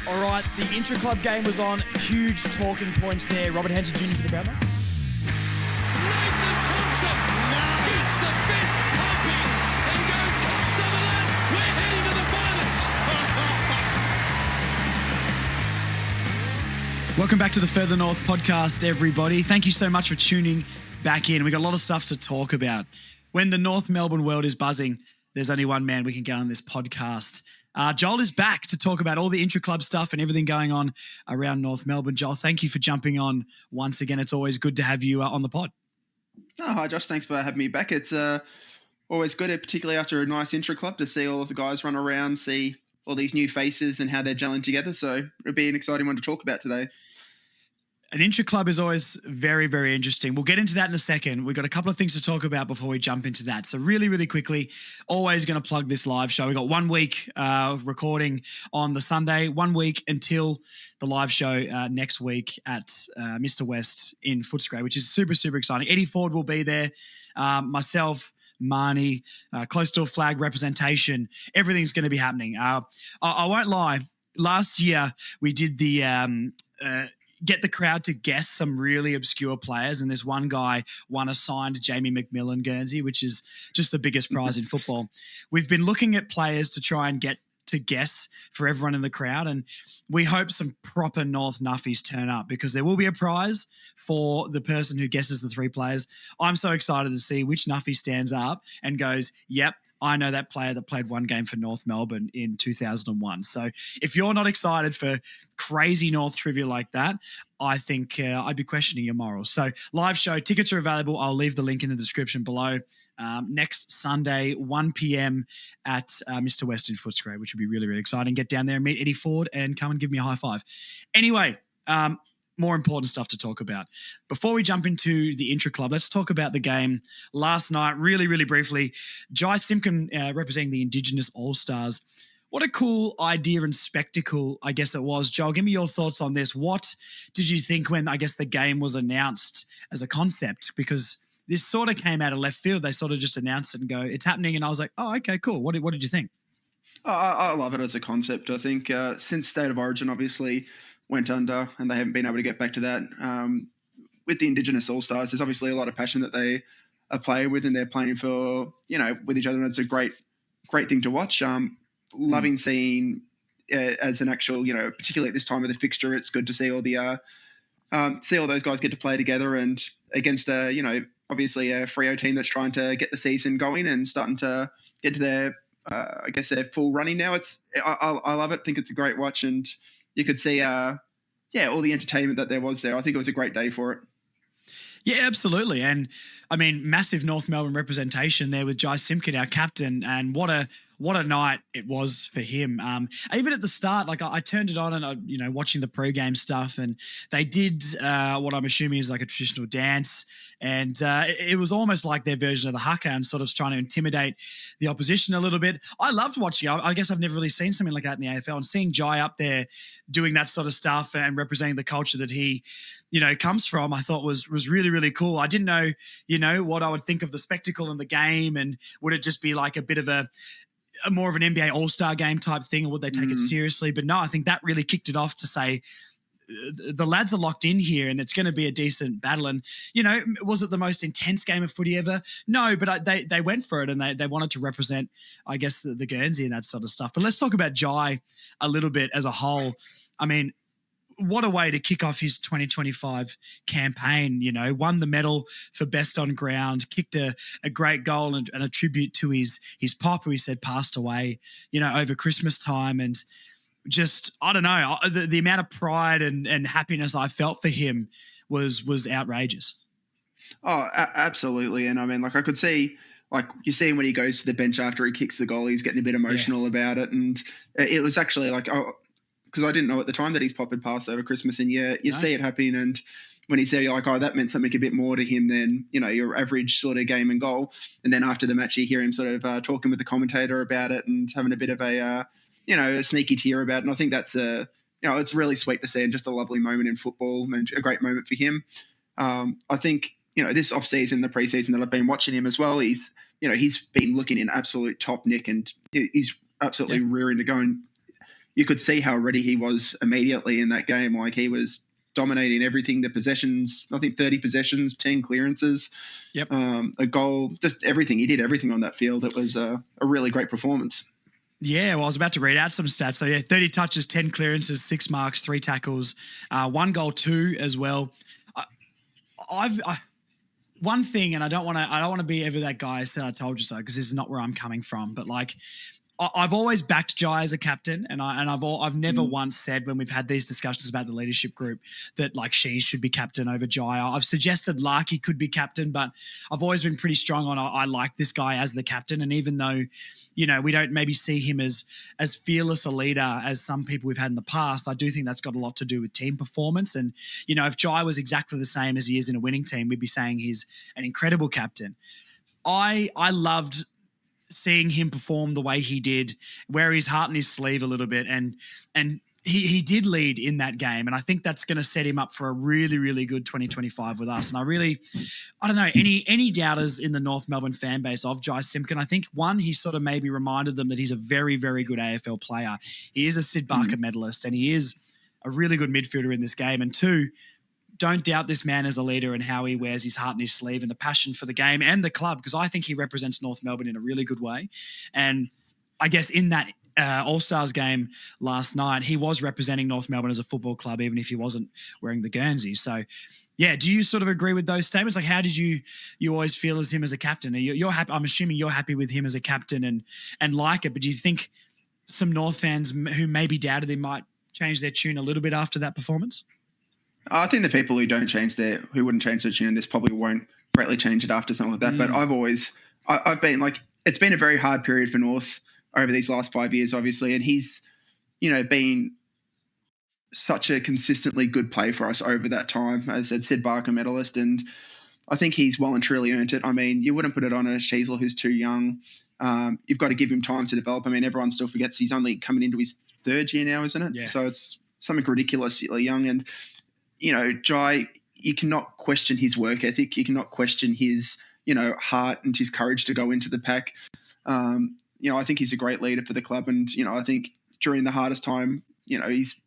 All right, the Intra Club game was on. Huge talking points there. Robert Hansen Jr. for the Brownlow. Nathan Thompson gets the fist pumping and goes, "Come Sutherland, we're heading to the finals." Welcome back to the Further North podcast, everybody. Thank you so much for tuning back in. We got a lot of stuff to talk about. When the North Melbourne world is buzzing, there's only one man we can get on this podcast. Joel is back to talk about all the intra-club stuff and everything going on around North Melbourne. Joel, thank you for jumping on once again. It's always good to have you on the pod. Oh, hi, Josh. Thanks for having me back. It's always good, particularly after a nice intra-club, to see all of the guys run around, see all these new faces and how they're gelling together. So it'll be an exciting one to talk about today. An intra-club is always very, very interesting. We'll get into that in a second. We've got a couple of things to talk about before we jump into that. So really, really quickly, always going to plug this live show. We've got 1 week recording on the Sunday, 1 week until the live show next week at Mr. West in Footscray, which is super, super exciting. Eddie Ford will be there. Myself, Marnie, close to a flag representation. Everything's going to be happening. I won't lie. Last year, we did the get the crowd to guess some really obscure players, and this one guy won a signed Jamie McMillan Guernsey, which is just the biggest prize in football. We've been looking at players to try and get to guess for everyone in the crowd, and we hope some proper North Nuffies turn up because there will be a prize for the person who guesses the three players. I'm so excited to see which Nuffie stands up and goes, yep, I know that player that played one game for North Melbourne in 2001. So if you're not excited for crazy North trivia like that, I think I'd be questioning your morals. So live show, tickets are available. I'll leave the link in the description below. Next Sunday, 1 p.m. at Mr. West in Footscray, which would be really, really exciting. Get down there and meet Eddie Ford and come and give me a high five. Anyway, more important stuff to talk about. Before we jump into the Intra Club, let's talk about the game last night really, really briefly. Jai Simpkin representing the Indigenous All Stars. What a cool idea and spectacle, I guess it was. Joel, give me your thoughts on this. What did you think when, I guess, the game was announced as a concept? Because this sort of came out of left field. They sort of just announced it and go, it's happening. And I was like, oh, okay, cool. What did you think? I love it as a concept. I think since State of Origin obviously went under and they haven't been able to get back to that, with the Indigenous All Stars, there's obviously a lot of passion that they are playing with and they're playing for, with each other. And it's a great thing to watch. Loving seeing as an actual, particularly at this time of the fixture, it's good to see all the see all those guys get to play together and against obviously a Freo team that's trying to get the season going and starting to get to their their full running now. I love it. I think it's a great watch, and you could see all the entertainment that there was there. I think it was a great day for it. Yeah, absolutely. And I mean, massive North Melbourne representation there with Jai Simpkin, our captain, and what a night it was for him. Even at the start, like I turned it on and watching the pre-game stuff, and they did what I'm assuming is like a traditional dance, and it was almost like their version of the haka and sort of trying to intimidate the opposition a little bit. I loved watching. I guess I've never really seen something like that in the AFL, and seeing Jai up there doing that sort of stuff and representing the culture that he comes from, I thought was really, really cool. I didn't know, what I would think of the spectacle in the game, and would it just be like a bit of a more of an NBA All-Star game type thing, or would they take it seriously? But no, I think that really kicked it off to say the lads are locked in here and it's going to be a decent battle. And, was it the most intense game of footy ever? No, but they went for it and they wanted to represent, I guess, the Guernsey and that sort of stuff. But let's talk about Jai a little bit as a whole. I mean, what a way to kick off his 2025 campaign, won the medal for best on ground, kicked a great goal and a tribute to his pop, who he said passed away, over Christmas time. And just, I don't know, the amount of pride and happiness I felt for him was outrageous. Oh, absolutely. And I mean, like I could see, like you see him when he goes to the bench after he kicks the goal, he's getting a bit emotional about it. And it was actually like, because I didn't know at the time that his pop had passed over Christmas, and you see it happening, and when he said, you're like, oh, that meant something a bit more to him than, your average sort of game and goal. And then after the match, you hear him sort of talking with the commentator about it and having a bit of a sneaky tear about it. And I think that's it's really sweet to see, and just a lovely moment in football and a great moment for him. I think, this off season, the preseason that I've been watching him as well, he's been looking in absolute top nick, and he's absolutely rearing to go. And you could see how ready he was immediately in that game. Like, he was dominating everything, the possessions, I think 30 possessions, 10 clearances, a goal, just everything. He did everything on that field. It was a really great performance. Yeah, well, I was about to read out some stats. So, 30 touches, 10 clearances, 6 marks, 3 tackles, 1 goal, 2 as well. One thing, and I don't want to be ever that guy who said I told you so, because this is not where I'm coming from. But like, I've always backed Jai as a captain, and I've never once said when we've had these discussions about the leadership group that like she should be captain over Jai. I've suggested Larky could be captain, but I've always been pretty strong on I like this guy as the captain. And even though, we don't maybe see him as fearless a leader as some people we've had in the past, I do think that's got a lot to do with team performance. And if Jai was exactly the same as he is in a winning team, we'd be saying he's an incredible captain. I loved seeing him perform the way he did, wear his heart in his sleeve a little bit, and he did lead in that game, and I think that's going to set him up for a really, really good 2025 with us. And I don't know, any doubters in the North Melbourne fan base of Jai Simpkin. I think one, he sort of maybe reminded them that he's a very, very good AFL player. He is a Sid Barker medalist, and he is a really good midfielder in this game. And two, don't doubt this man as a leader and how he wears his heart in his sleeve and the passion for the game and the club, because I think he represents North Melbourne in a really good way. And I guess in that All-Stars game last night, he was representing North Melbourne as a football club, even if he wasn't wearing the Guernsey. So, yeah, do you sort of agree with those statements? Like, how did you always feel as him as a captain? You're happy. I'm assuming you're happy with him as a captain and like it, but do you think some North fans who maybe doubted him might change their tune a little bit after that performance? I think the people who wouldn't change their tune, this probably won't greatly change it after something like that. But I've been like, it's been a very hard period for North over these last 5 years, obviously. And he's, been such a consistently good play for us over that time, as I said, Sid Barker medalist. And I think he's well and truly earned it. I mean, you wouldn't put it on a Sheasel who's too young. You've got to give him time to develop. I mean, everyone still forgets he's only coming into his 3rd year now, isn't it? Yeah. So it's something ridiculously young. And, Jai, you cannot question his work ethic. You cannot question his, heart and his courage to go into the pack. I think he's a great leader for the club. And, I think during the hardest time, he's,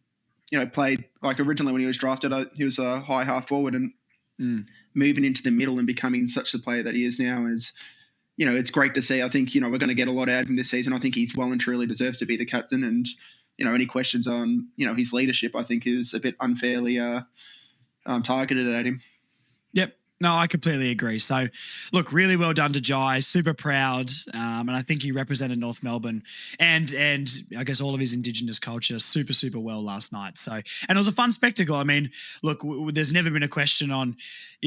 played like originally when he was drafted, he was a high half forward, and moving into the middle and becoming such the player that he is now is, it's great to see. I think, we're going to get a lot out of him this season. I think he's well and truly deserves to be the captain. And, any questions on, his leadership, I think is a bit unfairly targeted at him. Yep. No, I completely agree. So, look, really well done to Jai. Super proud, and I think he represented North Melbourne and I guess all of his Indigenous culture super, super well last night. So, and it was a fun spectacle. I mean, look, there's never been a question on,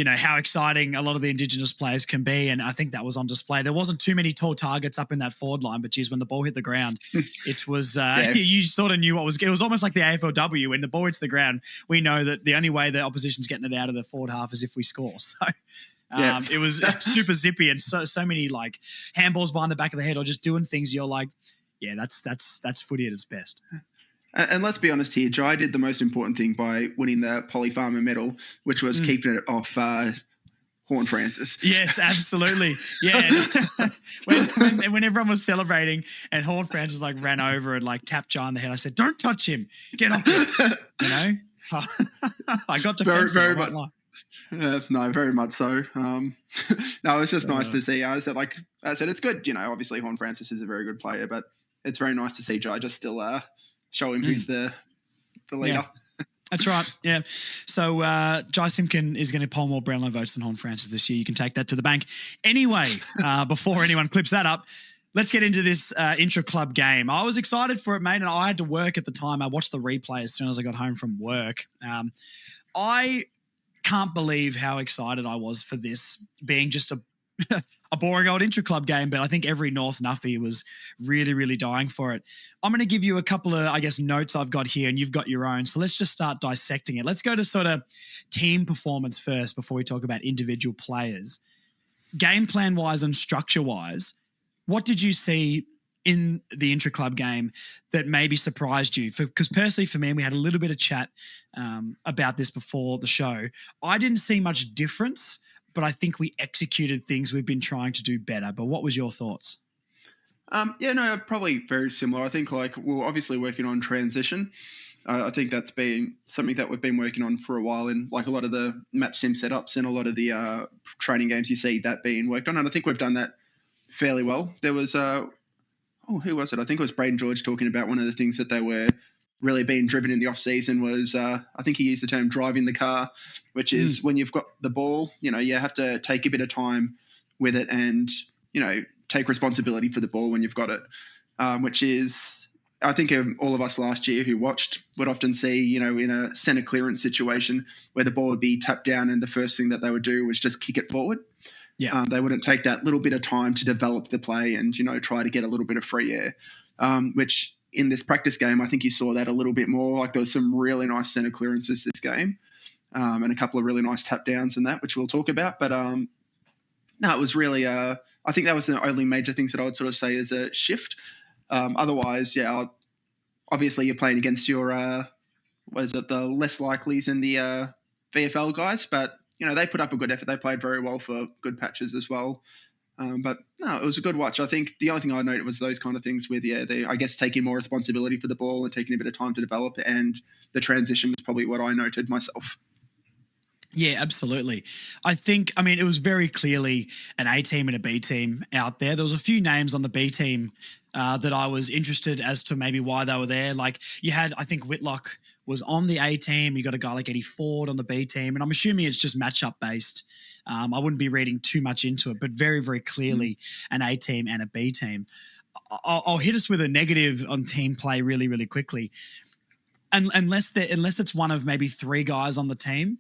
how exciting a lot of the Indigenous players can be, and I think that was on display. There wasn't too many tall targets up in that forward line, but geez, when the ball hit the ground, it was you sort of knew it was almost like the AFLW. When the ball hits the ground, we know that the only way the opposition's getting it out of the forward half is if we score. So. It was super zippy and so many like handballs behind the back of the head or just doing things you're like, yeah, that's footy at its best. And let's be honest here, Jai did the most important thing by winning the Polly Farmer medal, which was keeping it off Horn Francis. Yes, absolutely. Yeah. when everyone was celebrating and Horn Francis like ran over and like tapped Jai on the head, I said, "Don't touch him. Get off him." I got defensive. Very much. No, very much so. No, it's just nice to see. That, like I said, it's good. Obviously Horn Francis is a very good player, but it's very nice to see Jai just still show him who's the leader. Yeah. That's right. Yeah. So Jai Simpkin is going to poll more Brownlow votes than Horn Francis this year. You can take that to the bank. Anyway, before anyone clips that up, let's get into this Intra Club game. I was excited for it, mate, and I had to work at the time. I watched the replay as soon as I got home from work. I can't believe how excited I was for this being just a boring old Intra Club game, but I think every North Nuffy was really, really dying for it. I'm going to give you a couple of, I guess, notes I've got here, and you've got your own. So let's just start dissecting it. Let's go to sort of team performance first before we talk about individual players. Game plan-wise and structure-wise, what did you see in the Intra Club game that maybe surprised you? Because personally for me, and we had a little bit of chat about this before the show, I didn't see much difference, but I think we executed things we've been trying to do better. But what was your thoughts? Yeah, no, probably very similar. I think like we're obviously working on transition. I think that's been something that we've been working on for a while in like a lot of the match sim setups and a lot of the training games. You see that being worked on, and I think we've done that fairly well. There was who was it? I think it was Braden George talking about one of the things that they were really being driven in the off season was I think he used the term driving the car, which is when you've got the ball, you have to take a bit of time with it and take responsibility for the ball when you've got it, which is. I think all of us last year who watched would often see, in a centre clearance situation where the ball would be tapped down and the first thing that they would do was just kick it forward. Yeah. They wouldn't take that little bit of time to develop the play and, try to get a little bit of free air, which in this practice game, I think you saw that a little bit more. Like there was some really nice centre clearances this game and a couple of really nice tap downs and that, which we'll talk about. But no, it was really, I think that was the only major things that I would sort of say is a shift. Otherwise, yeah, obviously you're playing against your, the less likelies and the VFL guys, but, they put up a good effort. They played very well for good patches as well. But no, it was a good watch. I think the only thing I noted was those kind of things with, I guess, taking more responsibility for the ball and taking a bit of time to develop, and the transition was probably what I noted myself. Yeah, absolutely. It was very clearly an A team and a B team out there. There was a few names on the B team that I was interested as to maybe why they were there. Like you had, I think Whitlock was on the A team. You got a guy like Eddie Ford on the B team. And I'm assuming it's just matchup based. I wouldn't be reading too much into it, but very, very clearly an A team and a B team. I'll hit us with a negative on team play really, really quickly. Unless it's one of maybe three guys on the team,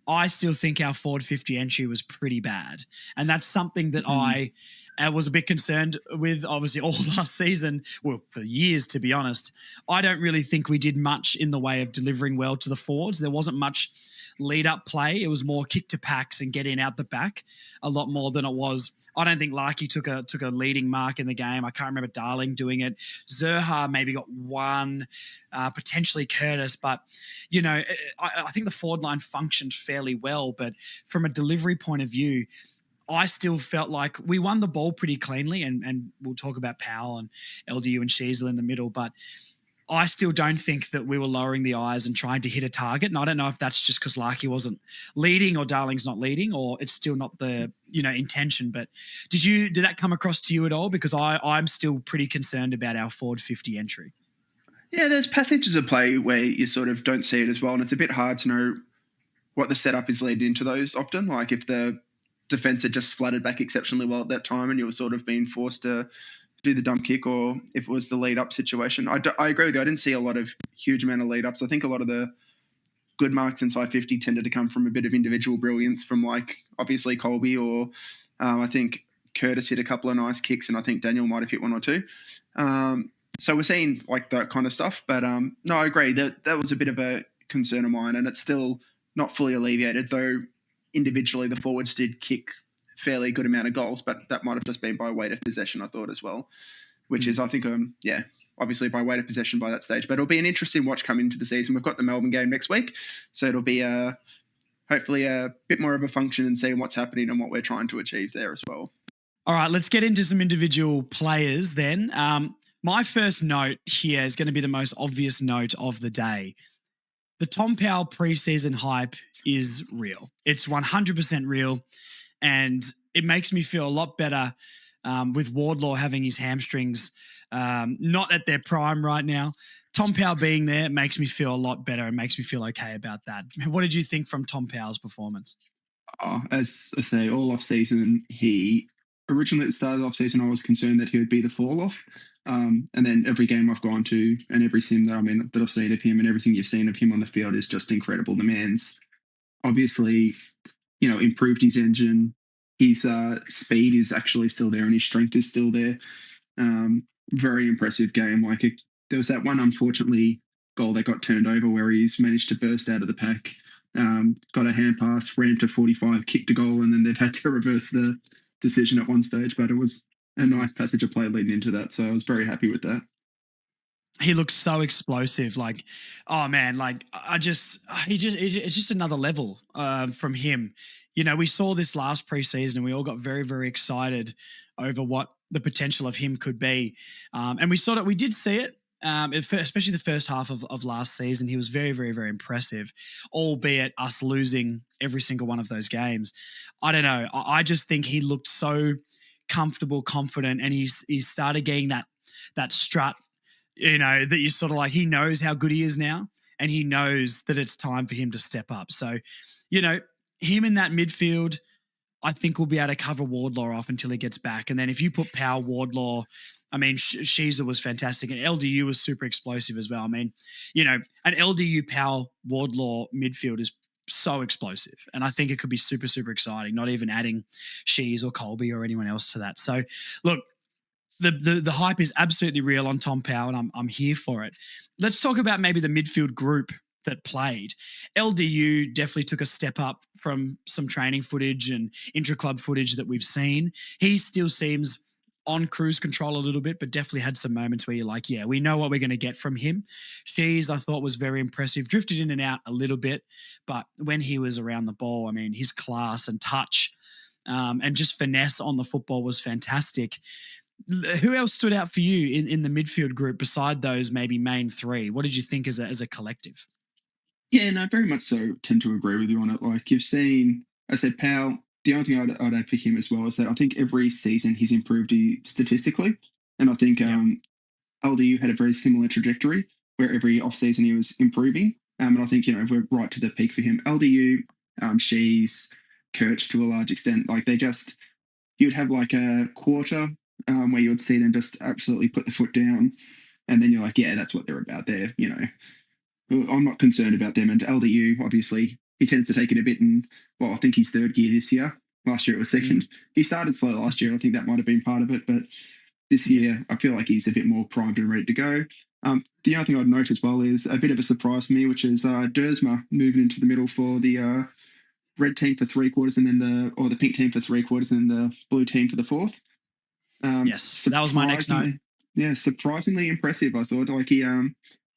I still think our forward 50 entry was pretty bad. And that's something that I was a bit concerned with, obviously, all last season. Well, for years, to be honest. I don't really think we did much in the way of delivering well to the forwards. There wasn't much lead-up play. It was more kick to packs and getting out the back a lot more than it was. I don't think Larky took a leading mark in the game. I can't remember Darling doing it. Zurhaar maybe got one, potentially Curtis. But, I think the forward line functioned fairly well. But from a delivery point of view, I still felt like we won the ball pretty cleanly. And we'll talk about Powell and LDU and Sheasel in the middle. But I still don't think that we were lowering the eyes and trying to hit a target. And I don't know if that's just because Larky wasn't leading or Darling's not leading, or it's still not the, intention. But did that come across to you at all? Because I'm still pretty concerned about our forward 50 entry. Yeah, there's passages of play where you sort of don't see it as well. And it's a bit hard to know what the setup is leading into those often. Like if the defence had just flooded back exceptionally well at that time and you were sort of being forced to do the dump kick, or if it was the lead up situation. I agree with you. I didn't see a lot of huge amount of lead ups. I think a lot of the good marks inside 50 tended to come from a bit of individual brilliance from like obviously Colby, or I think Curtis hit a couple of nice kicks, and I think Daniel might have hit one or two. So we're seeing like that kind of stuff. But no, I agree that was a bit of a concern of mine, and it's still not fully alleviated, though individually the forwards did kick fairly good amount of goals, but that might have just been by weight of possession, I thought, as well, which is, I think, obviously by weight of possession by that stage. But it'll be an interesting watch coming into the season. We've got the Melbourne game next week, so it'll be hopefully a bit more of a function and seeing what's happening and what we're trying to achieve there as well. All right, let's get into some individual players then. My first note here is going to be the most obvious note of the day. The Tom Powell preseason hype is real. It's 100% real. And it makes me feel a lot better with Wardlaw having his hamstrings not at their prime right now. Tom Powell being there makes me feel a lot better and makes me feel okay about that. What did you think from Tom Powell's performance? As I say, all off-season, originally at the start of the off-season, I was concerned that he would be the fall-off. And then every game I've gone to and every sim that I've seen of him and everything you've seen of him on the field is just incredible. The man's obviously improved his engine. His speed is actually still there and his strength is still there. Very impressive game. There was that one, unfortunately, goal that got turned over where he's managed to burst out of the pack, got a hand pass, ran to 45, kicked a goal, and then they've had to reverse the decision at one stage. But it was a nice passage of play leading into that. So I was very happy with that. He looks so explosive. It's just another level from him. We saw this last preseason and we all got very, very excited over what the potential of him could be. And we did see it, especially the first half of last season. He was very, very, very impressive, albeit us losing every single one of those games. I don't know. I just think he looked so comfortable, confident, and he's started getting that strut, that you sort of like, he knows how good he is now, and he knows that it's time for him to step up. So, him in that midfield, I think we'll be able to cover Wardlaw off until he gets back. And then if you put Powell, Wardlaw, I mean, Sheezer was fantastic, and LDU was super explosive as well. I mean, an LDU, Powell, Wardlaw midfield is so explosive, and I think it could be super, super exciting, not even adding Shees or Colby or anyone else to that. So, look, the hype is absolutely real on Tom Powell, and I'm here for it. Let's talk about maybe the midfield group that played. LDU definitely took a step up from some training footage and intra-club footage that we've seen. He still seems on cruise control a little bit, but definitely had some moments where you're like, yeah, we know what we're going to get from him. Shees, I thought, was very impressive. Drifted in and out a little bit, but when he was around the ball, I mean, his class and touch and just finesse on the football was fantastic. Who else stood out for you in the midfield group beside those maybe main three? What did you think as a collective? Yeah, no, very much so. Tend to agree with you on it. Like you've seen, I said, Powell. The only thing I'd add for him as well is that I think every season he's improved statistically, and I think LDU had a very similar trajectory where every off season he was improving. And I think we're right to the peak for him. LDU, Shees, Kirch to a large extent, like you'd have like a quarter where you would see them just absolutely put the foot down, and then you're like, yeah, that's what they're about there. I'm not concerned about them. And LDU, obviously, he tends to take it a bit I think he's third gear this year. Last year it was second. He started slow last year. I think that might have been part of it. But this year, I feel like he's a bit more primed and ready to go. The other thing I'd note as well is a bit of a surprise for me, which is Duursma moving into the middle for the red team for 3/4 and then the pink team for 3/4 and then the blue team for the fourth. Yes, that was my next note. Yeah, surprisingly impressive, I thought. Like he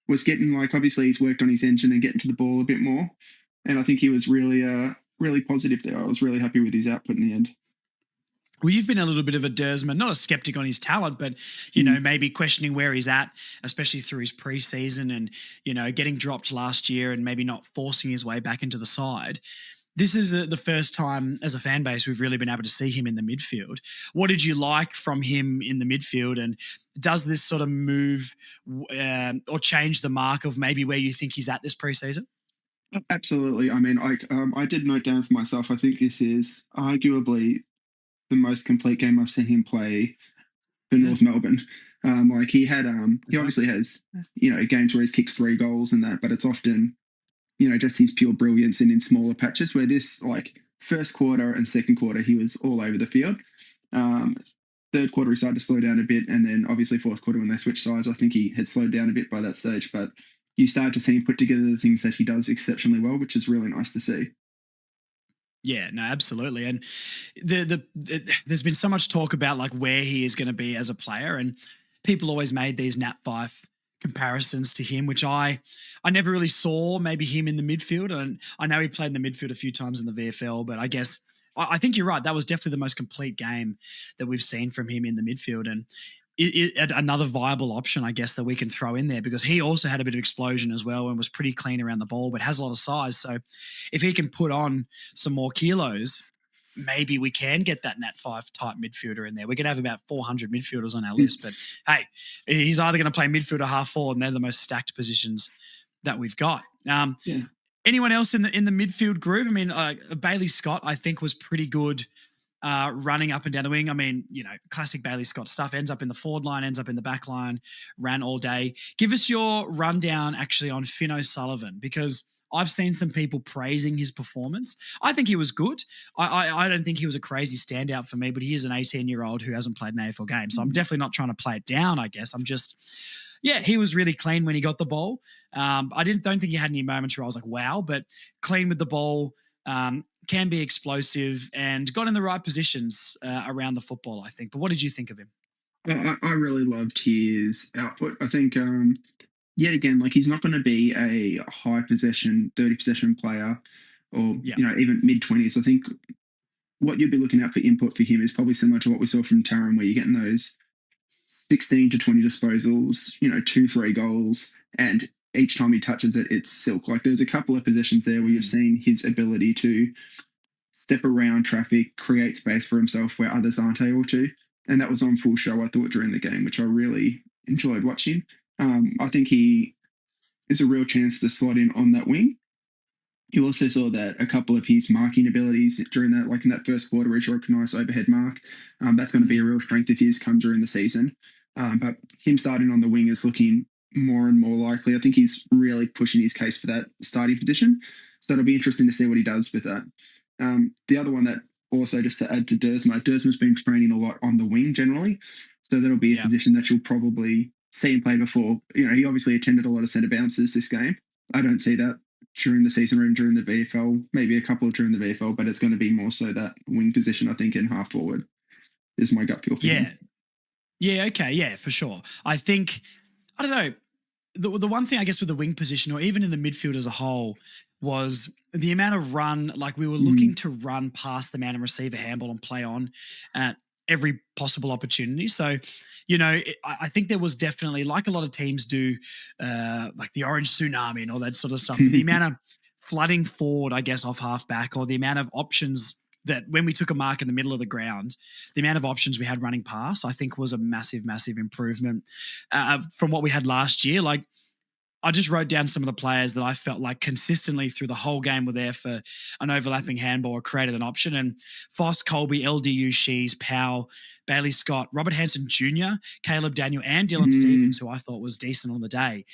was getting, like, obviously he's worked on his engine and getting to the ball a bit more. And I think he was really, really positive there. I was really happy with his output in the end. Well, you've been a little bit of a Duursma, not a skeptic on his talent, but, maybe questioning where he's at, especially through his preseason and, getting dropped last year and maybe not forcing his way back into the side. This is the first time as a fan base we've really been able to see him in the midfield. What did you like from him in the midfield? And does this sort of move or change the mark of maybe where you think he's at this preseason? Absolutely. I mean, I did note down for myself, I think this is arguably the most complete game I've seen him play for North Melbourne. He obviously has, games where he's kicked 3 goals and that, but it's often, just his pure brilliance and in smaller patches, where this, like, first quarter and second quarter, he was all over the field. Third quarter, he started to slow down a bit, and then obviously fourth quarter when they switched sides, I think he had slowed down a bit by that stage, but you start to see him put together the things that he does exceptionally well, which is really nice to see. Yeah, no, absolutely. And there's been so much talk about like where he is going to be as a player, and people always made these Nat Fyfe comparisons to him, which I never really saw maybe him in the midfield. And I know he played in the midfield a few times in the VFL, but I guess I think you're right. That was definitely the most complete game that we've seen from him in the midfield. And another viable option, I guess, that we can throw in there, because he also had a bit of explosion as well and was pretty clean around the ball, but has a lot of size. So if he can put on some more kilos, maybe we can get that Nat Fyfe type midfielder in there. We're going to have about 400 midfielders on our list, but hey, he's either going to play midfield or half forward, and they're the most stacked positions that we've got. Anyone else in the midfield group? I mean, Bailey Scott, I think, was pretty good running up and down the wing. I mean, classic Bailey Scott stuff. Ends up in the forward line, ends up in the back line, ran all day. Give us your rundown actually on Finno Sullivan, because I've seen some people praising his performance. I think he was good. I don't think he was a crazy standout for me, but he is an 18-year-old who hasn't played an AFL game. So I'm definitely not trying to play it down, I guess. I'm just, he was really clean when he got the ball. I don't think he had any moments where I was like, wow, but clean with the ball, can be explosive and got in the right positions around the football, I think. But what did you think of him? I really loved his output. I think, yet again, like, he's not going to be a high possession, 30 possession player or, even mid-20s. I think what you'd be looking at for input for him is probably similar to what we saw from Tarant, where you're getting those 16 to 20 disposals, 2-3 goals, and each time he touches it, it's silk. Like there's a couple of positions there where you've seen his ability to step around traffic, create space for himself where others aren't able to. And that was on full show, I thought, during the game, which I really enjoyed watching. I think he is a real chance to slot in on that wing. You also saw that a couple of his marking abilities during that, like in that first quarter where he broke a nice overhead mark. That's going to be a real strength of his come during the season. But him starting on the wing is looking more and more likely. I think he's really pushing his case for that starting position. So it'll be interesting to see what he does with that. The other one that also, just to add to Duursma's been training a lot on the wing generally. So that'll be a position that you'll probably see him play before. He obviously attended a lot of centre bounces this game. I don't see that during the season or during the VFL, maybe a couple during the VFL, but it's going to be more so that wing position, I think, in half forward is my gut feel for him. Yeah, okay, yeah, for sure. I think, I don't know, the one thing I guess with the wing position or even in the midfield as a whole was the amount of run, like we were looking to run past the man and receive a handball and play on at every possible opportunity. So, I think there was definitely, like a lot of teams do, like the orange tsunami and all that sort of stuff, the amount of flooding forward, I guess, off halfback, or the amount of options that when we took a mark in the middle of the ground, the amount of options we had running past, I think was a massive, massive improvement from what we had last year. Like, I just wrote down some of the players that I felt like consistently through the whole game were there for an overlapping handball or created an option. And Foss, Colby, LDU, Shees, Powell, Bailey Scott, Robert Hansen Jr., Caleb Daniel, and Dylan Stevens, who I thought was decent on the day,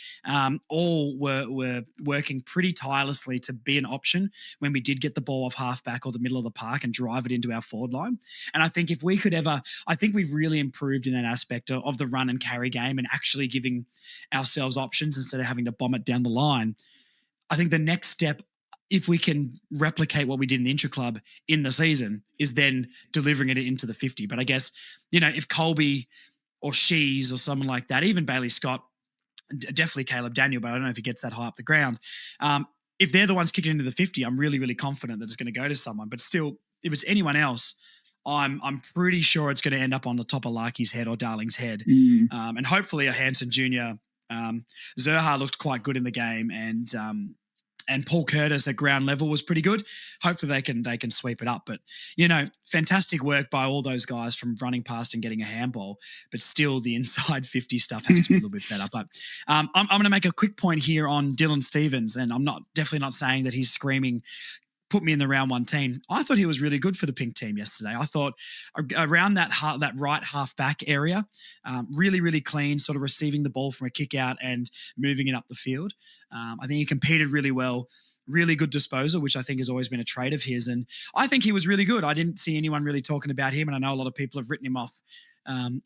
all were working pretty tirelessly to be an option when we did get the ball off halfback or the middle of the park and drive it into our forward line. And I think if we could ever, I think we've really improved in that aspect of the run and carry game and actually giving ourselves options instead of having to bomb it down the line. I think the next step, if we can replicate what we did in the Intra Club in the season, is then delivering it into the 50. But I guess, if Colby or Shees or someone like that, even Bailey Scott, definitely Caleb Daniel, but I don't know if he gets that high up the ground. If they're the ones kicking into the 50, I'm really, really confident that it's going to go to someone. But still, if it's anyone else, I'm pretty sure it's going to end up on the top of Larky's head or Darling's head. And hopefully a Hansen Jr. Zurhaar looked quite good in the game, and Paul Curtis at ground level was pretty good. Hopefully they can sweep it up. But, fantastic work by all those guys from running past and getting a handball. But still, the inside 50 stuff has to be a little bit better. But I'm going to make a quick point here on Dylan Stevens, and I'm definitely not saying that he's screaming, put me in the round one team. I thought he was really good for the pink team yesterday. I thought around that right half back area, really, really clean, sort of receiving the ball from a kick out and moving it up the field. I think he competed really well, really good disposal, which I think has always been a trait of his. And I think he was really good. I didn't see anyone really talking about him. And I know a lot of people have written him off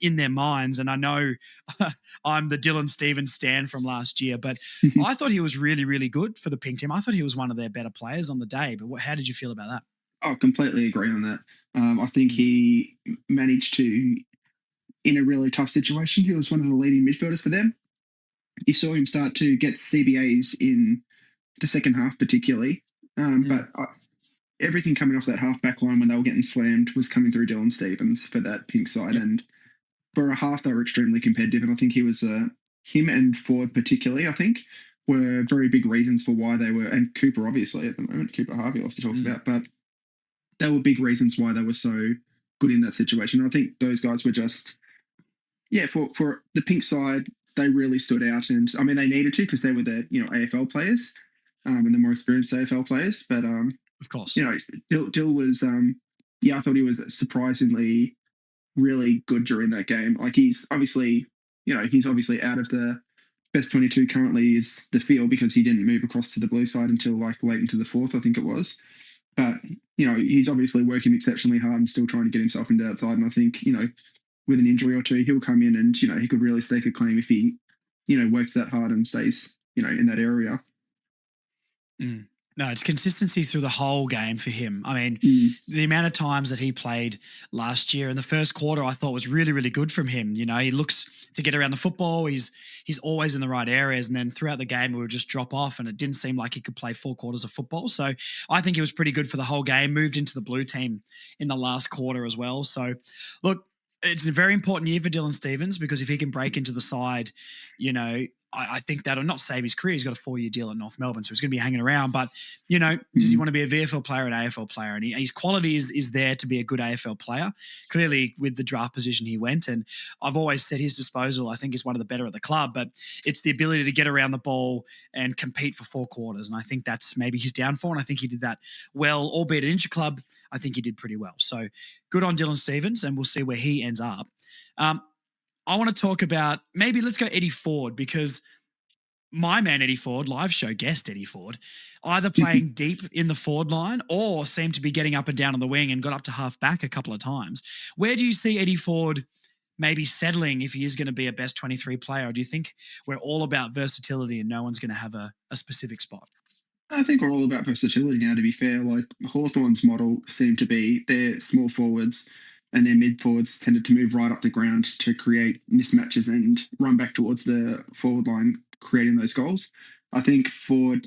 in their minds. And I know I'm the Dylan Stevens stan from last year, but I thought he was really, really good for the pink team. I thought he was one of their better players on the day. But how did you feel about that? I completely agree on that. I think he managed to, in a really tough situation, he was one of the leading midfielders for them. You saw him start to get CBAs in the second half particularly. But everything coming off that half back line when they were getting slammed was coming through Dylan Stevens for that pink side. And for a half, they were extremely competitive. And I think he was, him and Ford particularly, I think, were very big reasons for why they were, and Cooper obviously at the moment, Cooper Harvey lots to talk about, but they were big reasons why they were so good in that situation. I think those guys were just, for the pink side, they really stood out. And I mean, they needed to because they were the, AFL players and the more experienced AFL players. But, of course, Dill was, I thought he was surprisingly really good during that game. Like he's obviously out of the best 22 currently is the field because he didn't move across to the blue side until like late into the fourth, I think it was. But, he's obviously working exceptionally hard and still trying to get himself into that side. And I think, with an injury or two, he'll come in and, he could really stake a claim if he, works that hard and stays, in that area. No, it's consistency through the whole game for him. I mean, the amount of times that he played last year in the first quarter, I thought was really, really good from him. You know, he looks to get around the football. He's always in the right areas. And then throughout the game, we would just drop off and it didn't seem like he could play 4 quarters of football. So I think he was pretty good for the whole game, moved into the blue team in the last quarter as well. So look, it's a very important year for Dylan Stephens because if he can break into the side, you know, I think that'll not save his career. He's got a 4-year deal at North Melbourne, so he's going to be hanging around. But, you know, does he want to be a VFL player or an AFL player? And his quality is there to be a good AFL player. Clearly, with the draft position he went. And I've always said his disposal, I think, is one of the better at the club. But it's the ability to get around the ball and compete for 4 quarters. And I think that's maybe his downfall. And I think he did that well, albeit at Intra Club. I think he did pretty well. So good on Dylan Stephens, and we'll see where he ends up. I want to talk about maybe let's go Eddie Ford because my man Eddie Ford, live show guest Eddie Ford, either playing deep in the forward line or seemed to be getting up and down on the wing and got up to half back a couple of times. Where do you see Eddie Ford maybe settling if he is going to be a best 23 player? Or do you think we're all about versatility and no one's going to have a specific spot? I think we're all about versatility now, to be fair. Like Hawthorn's model seemed to be their small forwards and their mid forwards tended to move right up the ground to create mismatches and run back towards the forward line, creating those goals. I think Ford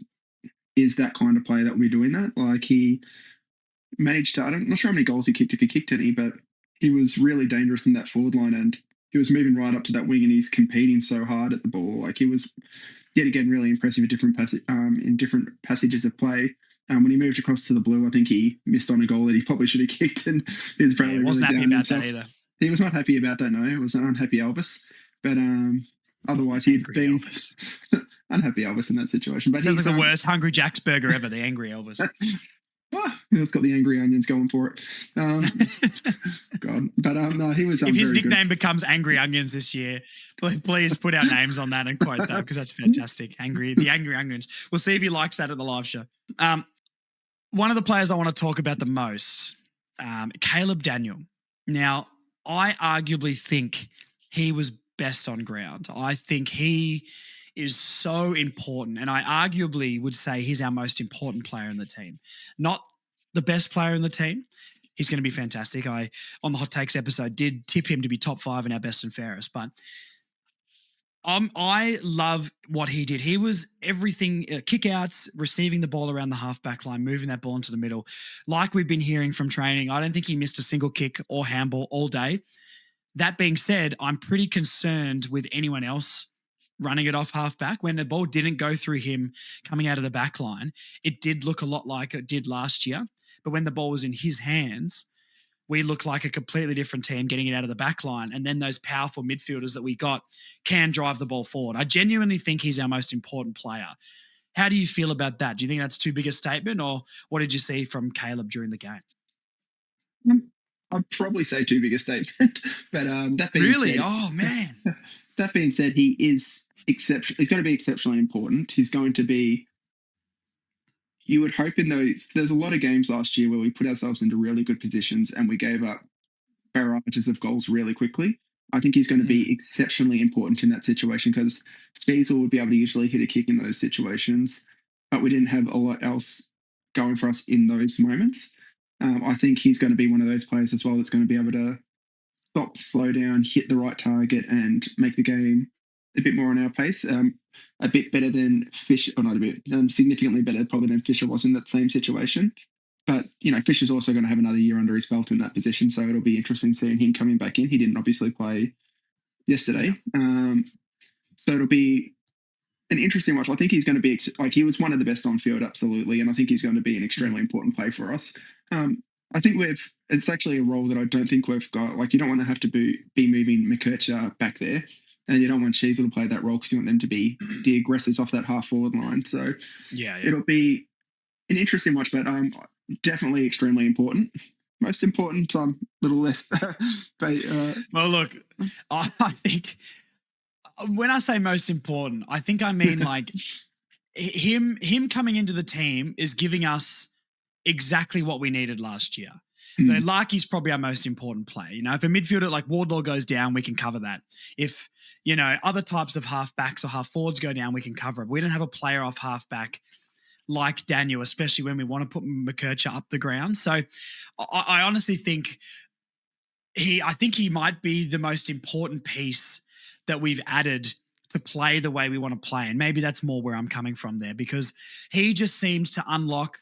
is that kind of player that will be doing that. Like he managed to, I'm not sure how many goals he kicked, if he kicked any, but he was really dangerous in that forward line and he was moving right up to that wing and he's competing so hard at the ball. Like he was, yet again, really impressive in different passages of play. When he moved across to the blue, I think he missed on a goal that he probably should have kicked, and he was probably wasn't really happy down about himself. that either. He was not happy about that. No, it was an unhappy Elvis. But otherwise, he'd been unhappy Elvis in that situation. But sounds like the worst Hungry Jack's burger ever. The angry Elvis. He's got the angry onions going for it. God, but no, he was. If his very nickname good. becomes Angry Onions this year, please put our names on that and quote that because that's fantastic. The Angry Onions. We'll see if he likes that at the live show. One of the players I want to talk about the most, Caleb Daniel. Now, I arguably think he was best on ground. I think he is so important, and I arguably would say he's our most important player in the team. Not the best player in the team. He's going to be fantastic. I, on the Hot Takes episode, did tip him to be top 5 in our best and fairest, but I love what he did. He was everything, kick-outs, receiving the ball around the half-back line, moving that ball into the middle. Like we've been hearing from training, I don't think he missed a single kick or handball all day. That being said, I'm pretty concerned with anyone else running it off half-back. When the ball didn't go through him coming out of the back line, it did look a lot like it did last year. But when the ball was in his hands, we look like a completely different team getting it out of the back line. And then those powerful midfielders that we got can drive the ball forward. I genuinely think he's our most important player. How do you feel about that? Do you think that's too big a statement, or what did you see from Caleb during the game? I'd probably say too big a statement, but that being really, said, oh man, that being said, he is exceptional. He's going to be exceptionally important. He's going to be. You would hope in those. There's a lot of games last year where we put ourselves into really good positions and we gave up barrages of goals really quickly. I think he's going to be exceptionally important in that situation because Cecil would be able to usually hit a kick in those situations, but we didn't have a lot else going for us in those moments. I think he's going to be one of those players as well that's going to be able to stop, slow down, hit the right target and make the game a bit more on our pace. A bit better than Fisher, or not a bit, significantly better probably than Fisher was in that same situation. But, you know, Fisher's also going to have another year under his belt in that position, so it'll be interesting seeing him coming back in. He didn't obviously play yesterday. So it'll be an interesting watch. I think he's going to be, he was one of the best on field, absolutely, and I think he's going to be an extremely important play for us. I think it's actually a role that I don't think we've got. Like, you don't want to have to be moving McKercher back there, and you don't want Sheasel to play that role because you want them to be the aggressors off that half-forward line. So it'll be an interesting watch, but definitely extremely important. Most important, a little less. Well, look, I think when I say most important, I think I mean like him coming into the team is giving us exactly what we needed last year. So Larky's probably our most important player. You know, if a midfielder like Wardlaw goes down, we can cover that. If, you know, other types of half-backs or half-forwards go down, we can cover it. We don't have a player off half-back like Daniel, especially when we want to put McKercher up the ground. So I honestly think I think he might be the most important piece that we've added to play the way we want to play. And maybe that's more where I'm coming from there, because he just seems to unlock.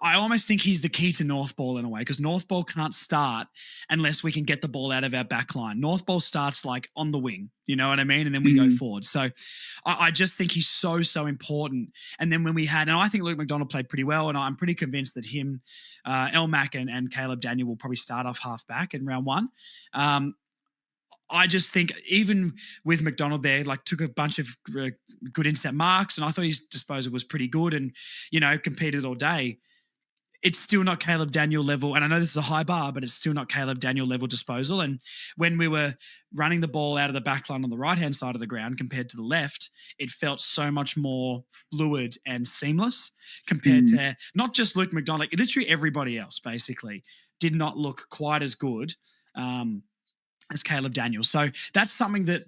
I almost think he's the key to Northball in a way, because Northball can't start unless we can get the ball out of our back line. Northball starts like on the wing, you know what I mean? And then we go forward. So I just think he's so important. And then when we had, and I think Luke McDonald played pretty well, and I'm pretty convinced that him, Elmac and Caleb Daniel will probably start off half back in round one. I just think even with McDonald there, like took a bunch of good intercept marks, and I thought his disposal was pretty good and, competed all day. It's still not Caleb Daniel level. And I know this is a high bar, but it's still not Caleb Daniel level disposal. And when we were running the ball out of the back line on the right-hand side of the ground compared to the left, it felt so much more fluid and seamless compared to not just Luke McDonald, like literally everybody else basically did not look quite as good as Caleb Daniel. So that's something that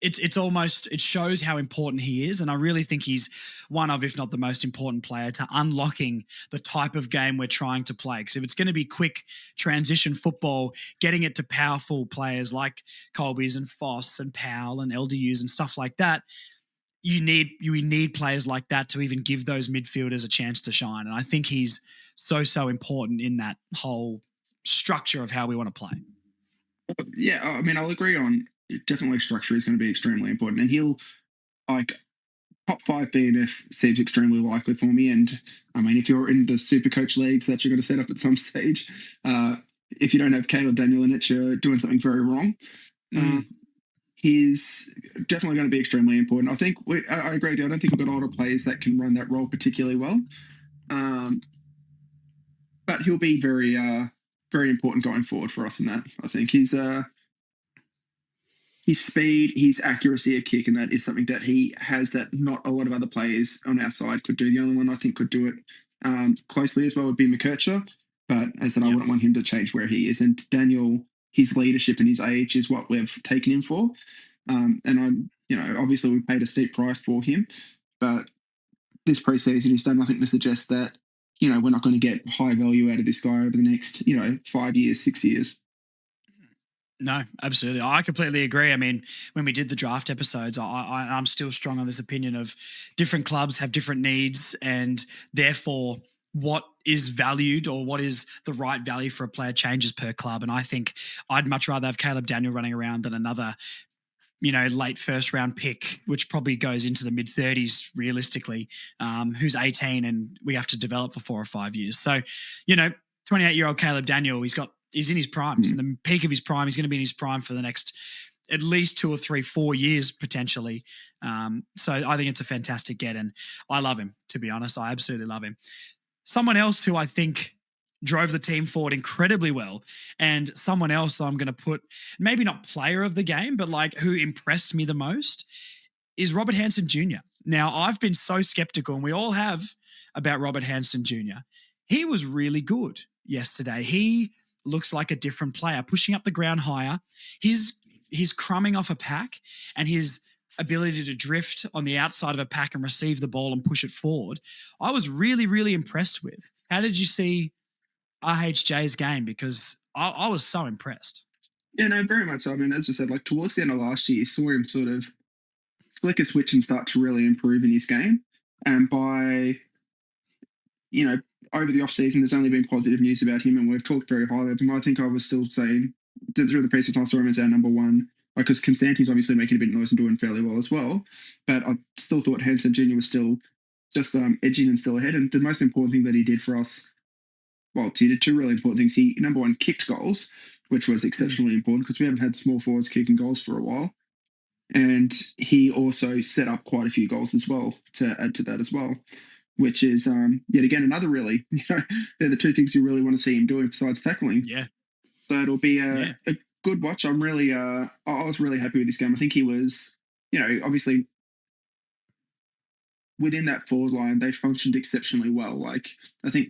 it shows how important he is. And I really think he's one of, if not the most important player to unlocking the type of game we're trying to play. Because if it's going to be quick transition football, getting it to powerful players like Colby's and Foss and Powell and LDUs and stuff like that, you need players like that to even give those midfielders a chance to shine. And I think he's so important in that whole structure of how we want to play. Yeah, I mean, I'll agree on definitely structure is going to be extremely important. And he'll, like, top 5 BNF seems extremely likely for me. And, I mean, if you're in the super coach leagues that you're going to set up at some stage, if you don't have Caleb Daniel in it, you're doing something very wrong. He's definitely going to be extremely important. I think, I agree with you. I don't think we've got older players that can run that role particularly well. But he'll be very, very important going forward for us in that. I think his speed, his accuracy of kick, and that is something that he has that not a lot of other players on our side could do. The only one I think could do it closely as well would be McKercher. But as I said, I wouldn't want him to change where he is. And Daniel, his leadership and his age is what we've taken him for. And obviously we paid a steep price for him, but this preseason he's done nothing to suggest that, we're not going to get high value out of this guy over the next, 5 years, 6 years. No, absolutely. I completely agree. I mean, when we did the draft episodes, I'm still strong on this opinion of different clubs have different needs, and therefore what is valued or what is the right value for a player changes per club. And I think I'd much rather have Caleb Daniel running around than another, late first round pick, which probably goes into the mid 30s realistically, who's 18 and we have to develop for 4 or 5 years. So, 28-year-old Caleb Daniel, he's in his prime. He's in the peak of his prime. He's going to be in his prime for the next at least 2 or 3, 4 years potentially. So I think it's a fantastic get, and I love him, to be honest. I absolutely love him. Someone else who I think drove the team forward incredibly well, and someone else I'm going to put, maybe not player of the game, but like who impressed me the most, is Robert Hansen Jr. Now, I've been so skeptical, and we all have, about Robert Hansen Jr. He was really good yesterday. He looks like a different player, pushing up the ground higher. His crumbing off a pack and his ability to drift on the outside of a pack and receive the ball and push it forward, I was really, really impressed with. How did you see RHJ's game? Because I was so impressed. Yeah, no, very much so. I mean, as I said, like towards the end of last year, you saw him sort of flick a switch and start to really improve in his game. And by, over the off-season, there's only been positive news about him, and we've talked very highly of him. I think I was still saying, through the piece of time, I saw him as our number one, because Constantine's obviously making a bit of noise and doing fairly well as well. But I still thought Hansen Jr. was still just edging and still ahead. And the most important thing that he did for us, well, he did 2 really important things. He, number one, kicked goals, which was exceptionally important because we haven't had small forwards kicking goals for a while. And he also set up quite a few goals as well to add to that as well, which is, yet again, another really, they're the 2 things you really want to see him doing besides tackling. Yeah. So it'll be a good watch. I'm really, I was really happy with this game. I think he was, obviously within that forward line, they functioned exceptionally well. Like, I think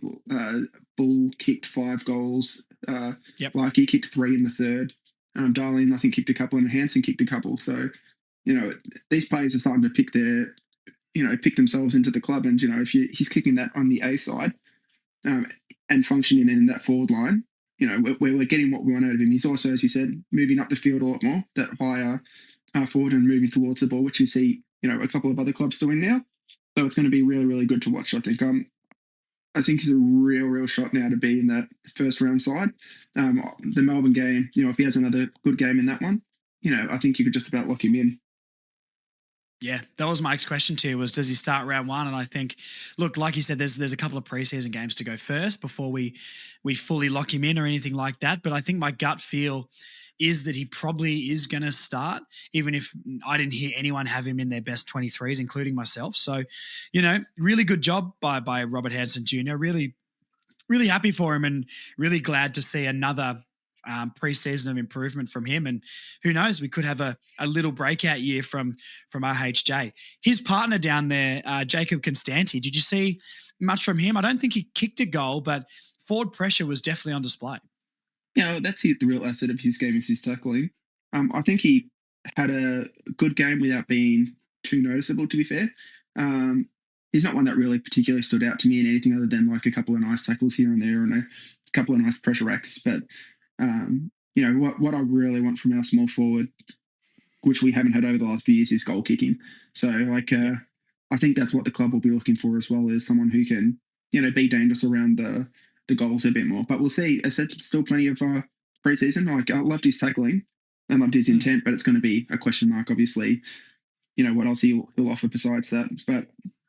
Bull kicked 5 goals. Like he kicked 3 in the third. Darling, I think, kicked a couple, and Hansen kicked a couple. So, these players are starting to pick their pick themselves into the club. And, if he's kicking that on the A side and functioning in that forward line, we're getting what we want out of him. He's also, as you said, moving up the field a lot more, that higher forward and moving towards the ball, which you see, a couple of other clubs doing now. So it's going to be really, really good to watch, I think. I think he's a real shot now to be in that first round side. The Melbourne game, if he has another good game in that one, I think you could just about lock him in. Yeah, that was Mike's question to you, was does he start round one? And I think, look, like you said, there's a couple of preseason games to go first before we fully lock him in or anything like that. But I think my gut feel is that he probably is going to start, even if I didn't hear anyone have him in their best 23s, including myself. So, really good job by Robert Hansen Jr. Really, really happy for him and really glad to see another pre-season of improvement from him. And who knows, we could have a little breakout year from RHJ. His partner down there, Jacob Constanti, did you see much from him? I don't think he kicked a goal, but forward pressure was definitely on display. That's the real asset of his game is his tackling. I think he had a good game without being too noticeable, to be fair. He's not one that really particularly stood out to me in anything other than like a couple of nice tackles here and there and a couple of nice pressure acts. But, what I really want from our small forward, which we haven't had over the last few years, is goal kicking. So, I think that's what the club will be looking for as well, is someone who can, be dangerous around the goals a bit more. But we'll see. As I said, still plenty of pre-season. I loved his tackling. I loved his intent, but it's going to be a question mark, obviously, what else he'll offer besides that. But,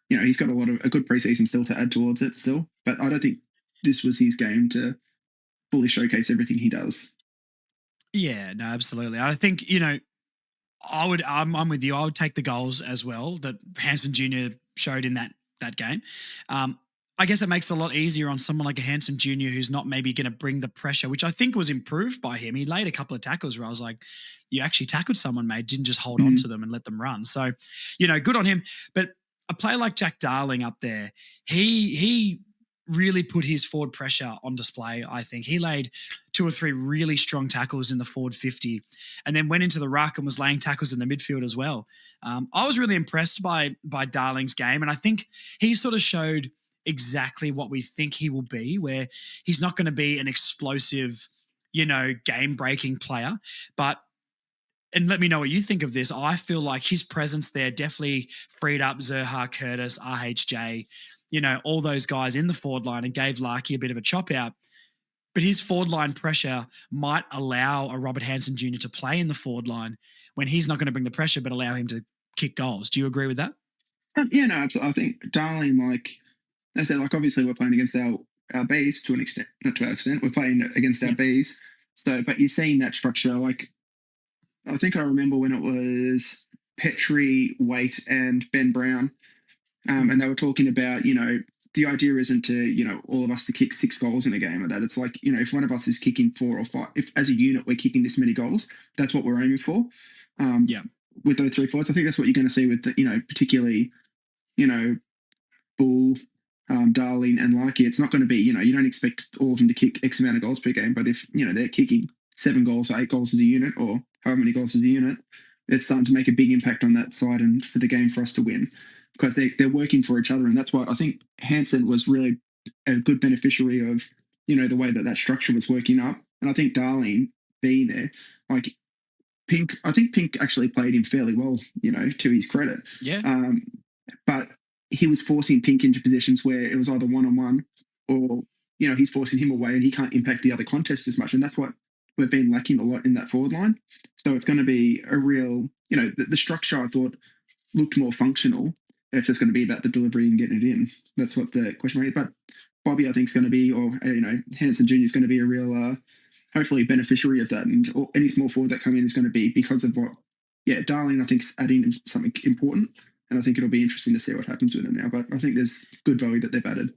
he's got a good pre-season still to add towards it still. But I don't think this was his game to fully showcase everything he does. Yeah, no, absolutely. I think, I'm with you. I would take the goals as well that Hansen Jr. showed in that game. I guess it makes it a lot easier on someone like a Hansen Jr. who's not maybe going to bring the pressure, which I think was improved by him. He laid a couple of tackles where I was like, you actually tackled someone, mate, didn't just hold on to them and let them run. So, good on him. But a player like Jack Darling up there, he really put his forward pressure on display, I think. He laid 2 or 3 really strong tackles in the forward 50 and then went into the ruck and was laying tackles in the midfield as well. I was really impressed by Darling's game, and I think he sort of showed exactly what we think he will be, where he's not going to be an explosive, game-breaking player. And let me know what you think of this. I feel like his presence there definitely freed up Zurhaar, Curtis, RHJ, all those guys in the forward line and gave Larky a bit of a chop out. But his forward line pressure might allow a Robert Hansen Jr. to play in the forward line when he's not going to bring the pressure, but allow him to kick goals. Do you agree with that? Yeah, no, absolutely. I think Darling, I said, obviously we're playing against our Bs to an extent, not to our extent, we're playing against our Bs. So, but you're seeing that structure. I think I remember when it was Petrie, Waite, and Ben Brown, and they were talking about, the idea isn't to, all of us to kick 6 goals in a game or that. It's like, if one of us is kicking 4 or 5, if as a unit we're kicking this many goals, that's what we're aiming for. With those 3 forwards, I think that's what you're going to see with, particularly, Bull, Darling and Larky. It's not going to be, you don't expect all of them to kick X amount of goals per game, but if, they're kicking 7 goals or 8 goals as a unit or however many goals as a unit, it's starting to make a big impact on that side and for the game for us to win because they're working for each other. And that's what I think Hansen was really a good beneficiary of, the way that structure was working up. And I think Darling being there, I think Pink actually played him fairly well, to his credit. Yeah. But he was forcing Pink into positions where it was either one-on-one or, he's forcing him away and he can't impact the other contest as much. And that's what we've been lacking a lot in that forward line. So it's going to be a real, the structure I thought looked more functional. It's just going to be about the delivery and getting it in. That's what the question mark is. But Bobby, I think, is going to be, or, Hansen Jr. is going to be a real, hopefully, beneficiary of that. And or any small forward that come in is going to be because of what, Darling, I think, is adding something important. And I think it'll be interesting to see what happens with them now. But I think there's good value that they've added.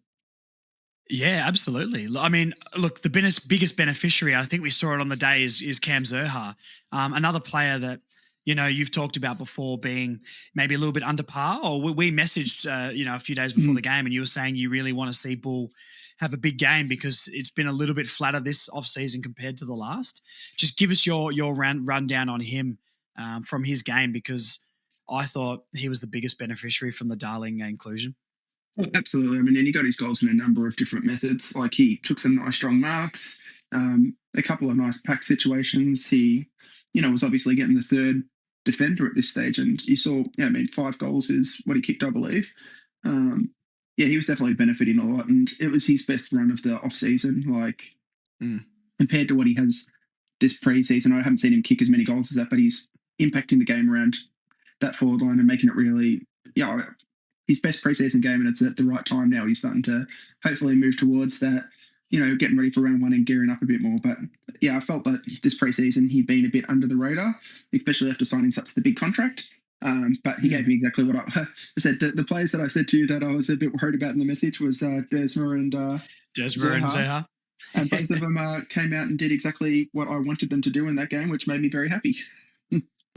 Yeah, absolutely. I mean, look, the biggest beneficiary, I think we saw it on the day, is Cam Zurhaar, another player that, you've talked about before being maybe a little bit under par. Or we messaged, a few days before the game, and you were saying you really want to see Bull have a big game because it's been a little bit flatter this offseason compared to the last. Just give us your rundown on him from his game, because I thought he was the biggest beneficiary from the Darling inclusion. Oh, absolutely. I mean, and he got his goals in a number of different methods. Like he took some nice strong marks, a couple of nice pack situations. He, was obviously getting the third defender at this stage, and you saw, 5 goals is what he kicked, I believe. He was definitely benefiting a lot, and it was his best run of the off season. Like compared to what he has this pre-season, I haven't seen him kick as many goals as that, but he's impacting the game around that forward line and making it really, his best pre-season game, and it's at the right time now. He's starting to hopefully move towards that, getting ready for round one and gearing up a bit more. But yeah, I felt that this pre-season he'd been a bit under the radar, especially after signing such a big contract. But he gave me exactly what I said. The players that I said to you that I was a bit worried about in the message was Duursma and Zurhaar. And both of them came out and did exactly what I wanted them to do in that game, which made me very happy.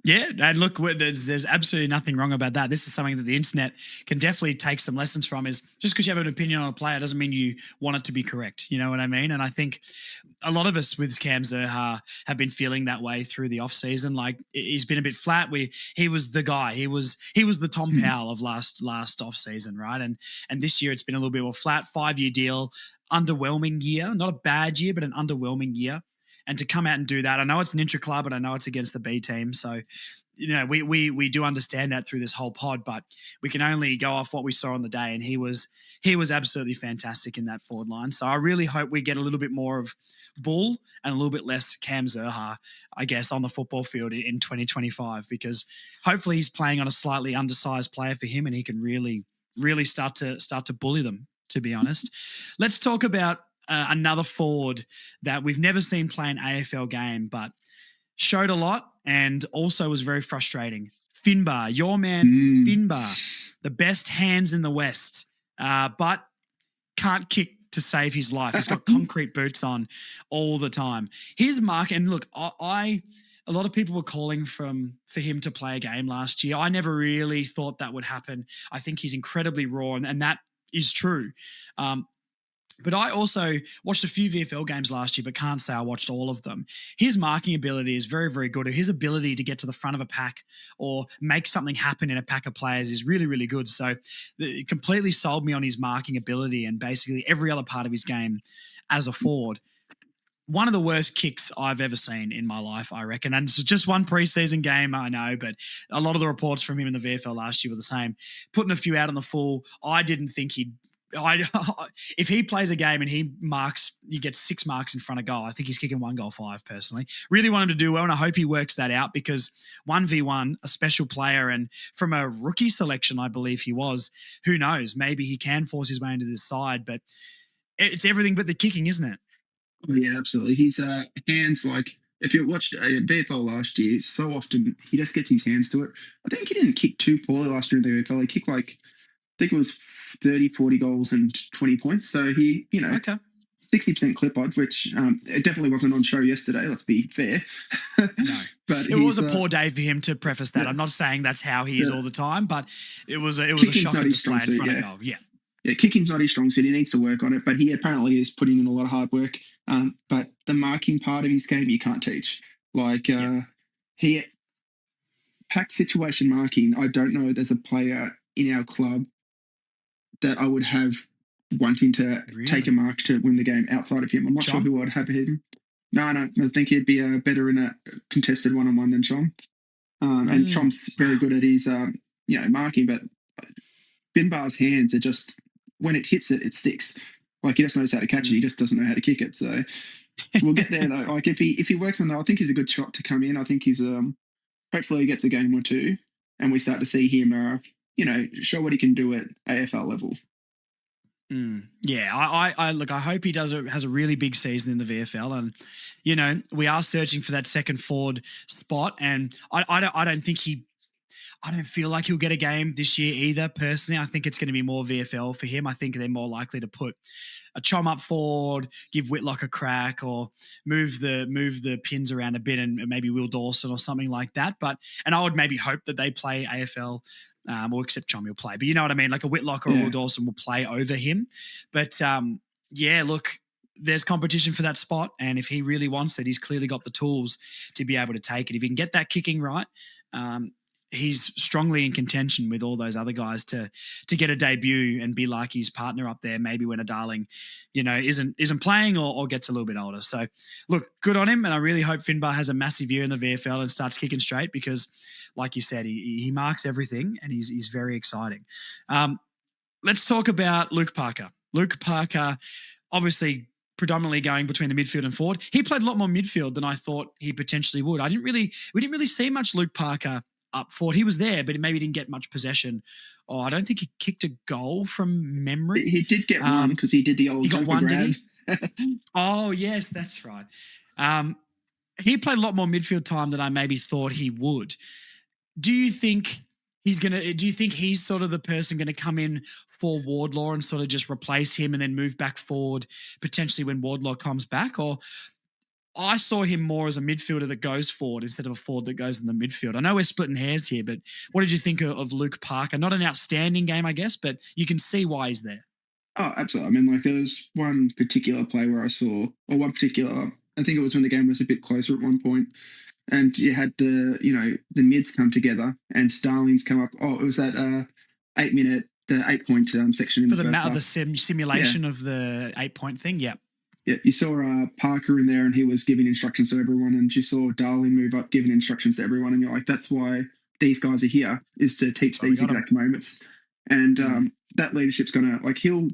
Yeah, and look, there's absolutely nothing wrong about that. This is something that the internet can definitely take some lessons from. Is just because you have an opinion on a player doesn't mean you want it to be correct. You know what I mean? And I think a lot of us with Cam Zurhaar have been feeling that way through the off season. Like he's been a bit flat. He was the guy. He was the Tom Powell of last off season, right? And this year it's been a little bit more flat. 5-year deal, underwhelming year, not a bad year, but an underwhelming year. And to come out and do that, I know it's an intra club, but I know it's against the B team. So, we do understand that through this whole pod, but we can only go off what we saw on the day. And he was absolutely fantastic in that forward line. So I really hope we get a little bit more of Bull and a little bit less Cam Zurhaar, I guess, on the football field in 2025, because hopefully he's playing on a slightly undersized player for him, and he can really, really start to bully them, to be honest. Let's talk about another forward that we've never seen play an AFL game, but showed a lot and also was very frustrating. Finbar, your man Finbar, the best hands in the West, but can't kick to save his life. He's got concrete boots on all the time. His mark, and look, a lot of people were calling for him to play a game last year. I never really thought that would happen. I think he's incredibly raw, and that is true. But I also watched a few VFL games last year, but can't say I watched all of them. His marking ability is very, very good. His ability to get to the front of a pack or make something happen in a pack of players is really, really good. So it completely sold me on his marking ability and basically every other part of his game as a forward. One of the worst kicks I've ever seen in my life, I reckon. And it's just one preseason game, I know, but a lot of the reports from him in the VFL last year were the same. Putting a few out on the full, I didn't think if he plays a game and he gets 6 marks in front of goal, I think he's kicking 1 goal 5 personally. Really want him to do well, and I hope he works that out because 1v1, a special player, and from a rookie selection, I believe he was, who knows, maybe he can force his way into this side, but it's everything but the kicking, isn't it? Oh, yeah, absolutely. His hands, like, if you watched VFL last year, so often he just gets his hands to it. I think he didn't kick too poorly last year in the VFL. He kicked I think it was 30, 40 goals and 20 points. So he, okay. 60% clip odds, which it definitely wasn't on show yesterday, let's be fair. No. But it was a poor day for him, to preface that. Yeah. I'm not saying that's how he is all the time, but it was a shocking display in front of goal. Yeah. Yeah, kicking's not his strong suit. He needs to work on it, but he apparently is putting in a lot of hard work. But the marking part of his game, you can't teach. He pack situation marking. I don't know. There's a player in our club that I would have wanting to take a mark to win the game outside of him. I'm not sure who I'd have him. No. I think he'd be better in a contested one-on-one than Chom. And Chom's very good at his marking, but Finbar's hands are just, when it hits it sticks. He just knows how to catch it. He just doesn't know how to kick it. So we'll get there though. If he works on that, I think he's a good shot to come in. I think he's hopefully he gets a game or two and we start to see him show what he can do at AFL level. Yeah, I hope he has a really big season in the VFL, and we are searching for that second forward spot, and I don't feel like he'll get a game this year either. Personally, I think it's going to be more VFL for him. I think they're more likely to put a Chom up forward, give Whitlock a crack, or move the pins around a bit, and maybe Will Dawson or something like that. And I would maybe hope that they play AFL. Or except Chom will play. But you know what I mean? Like a Whitlock or a Will Dawson will play over him. But, look, there's competition for that spot. And if he really wants it, he's clearly got the tools to be able to take it. If he can get that kicking right, he's strongly in contention with all those other guys to get a debut and be like his partner up there, maybe when a Darling, isn't playing or gets a little bit older. So, look, good on him, and I really hope Finbar has a massive year in the VFL and starts kicking straight because, like you said, he marks everything and he's very exciting. Let's talk about Luke Parker. Luke Parker, obviously predominantly going between the midfield and forward. He played a lot more midfield than I thought he potentially would. We didn't really see much Luke Parker up forward. He was there, but maybe didn't get much possession. Oh, I don't think he kicked a goal from memory. He did get one because he did the old jumper grab. Oh, yes, that's right. He played a lot more midfield time than I maybe thought he would. Do you think he's sort of the person going to come in for Wardlaw and sort of just replace him and then move back forward potentially when Wardlaw comes back? Or I saw him more as a midfielder that goes forward instead of a forward that goes in the midfield. I know we're splitting hairs here, but what did you think of Luke Parker? Not an outstanding game, I guess, but you can see why he's there. Oh, absolutely. I mean, there was one particular play where I saw, or one particular, I think it was when the game was a bit closer at one point, and you had the mids come together and Darlings come up. Oh, it was that 8-minute, the 8-point section in for the first half. The simulation of the 8-point thing. Yeah. Yeah, you saw Parker in there and he was giving instructions to everyone, and you saw Darling move up giving instructions to everyone, and you're like, that's why these guys are here, is to teach these exact moments. And that leadership's going to,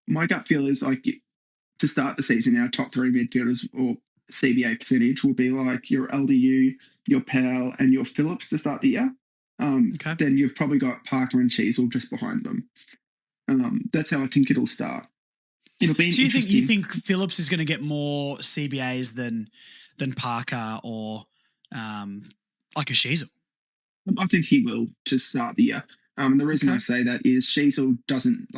my gut feel is to start the season, our top 3 midfielders or CBA percentage will be like your LDU, your Powell, and your Phillips to start the year. Okay. Then you've probably got Parker and Cheezel just behind them. That's how I think it'll start. It'll be Do you think Phillips is going to get more CBAs than Parker or like a Cheezel? I think he will to start the year. The reason I say that is Cheezel doesn't,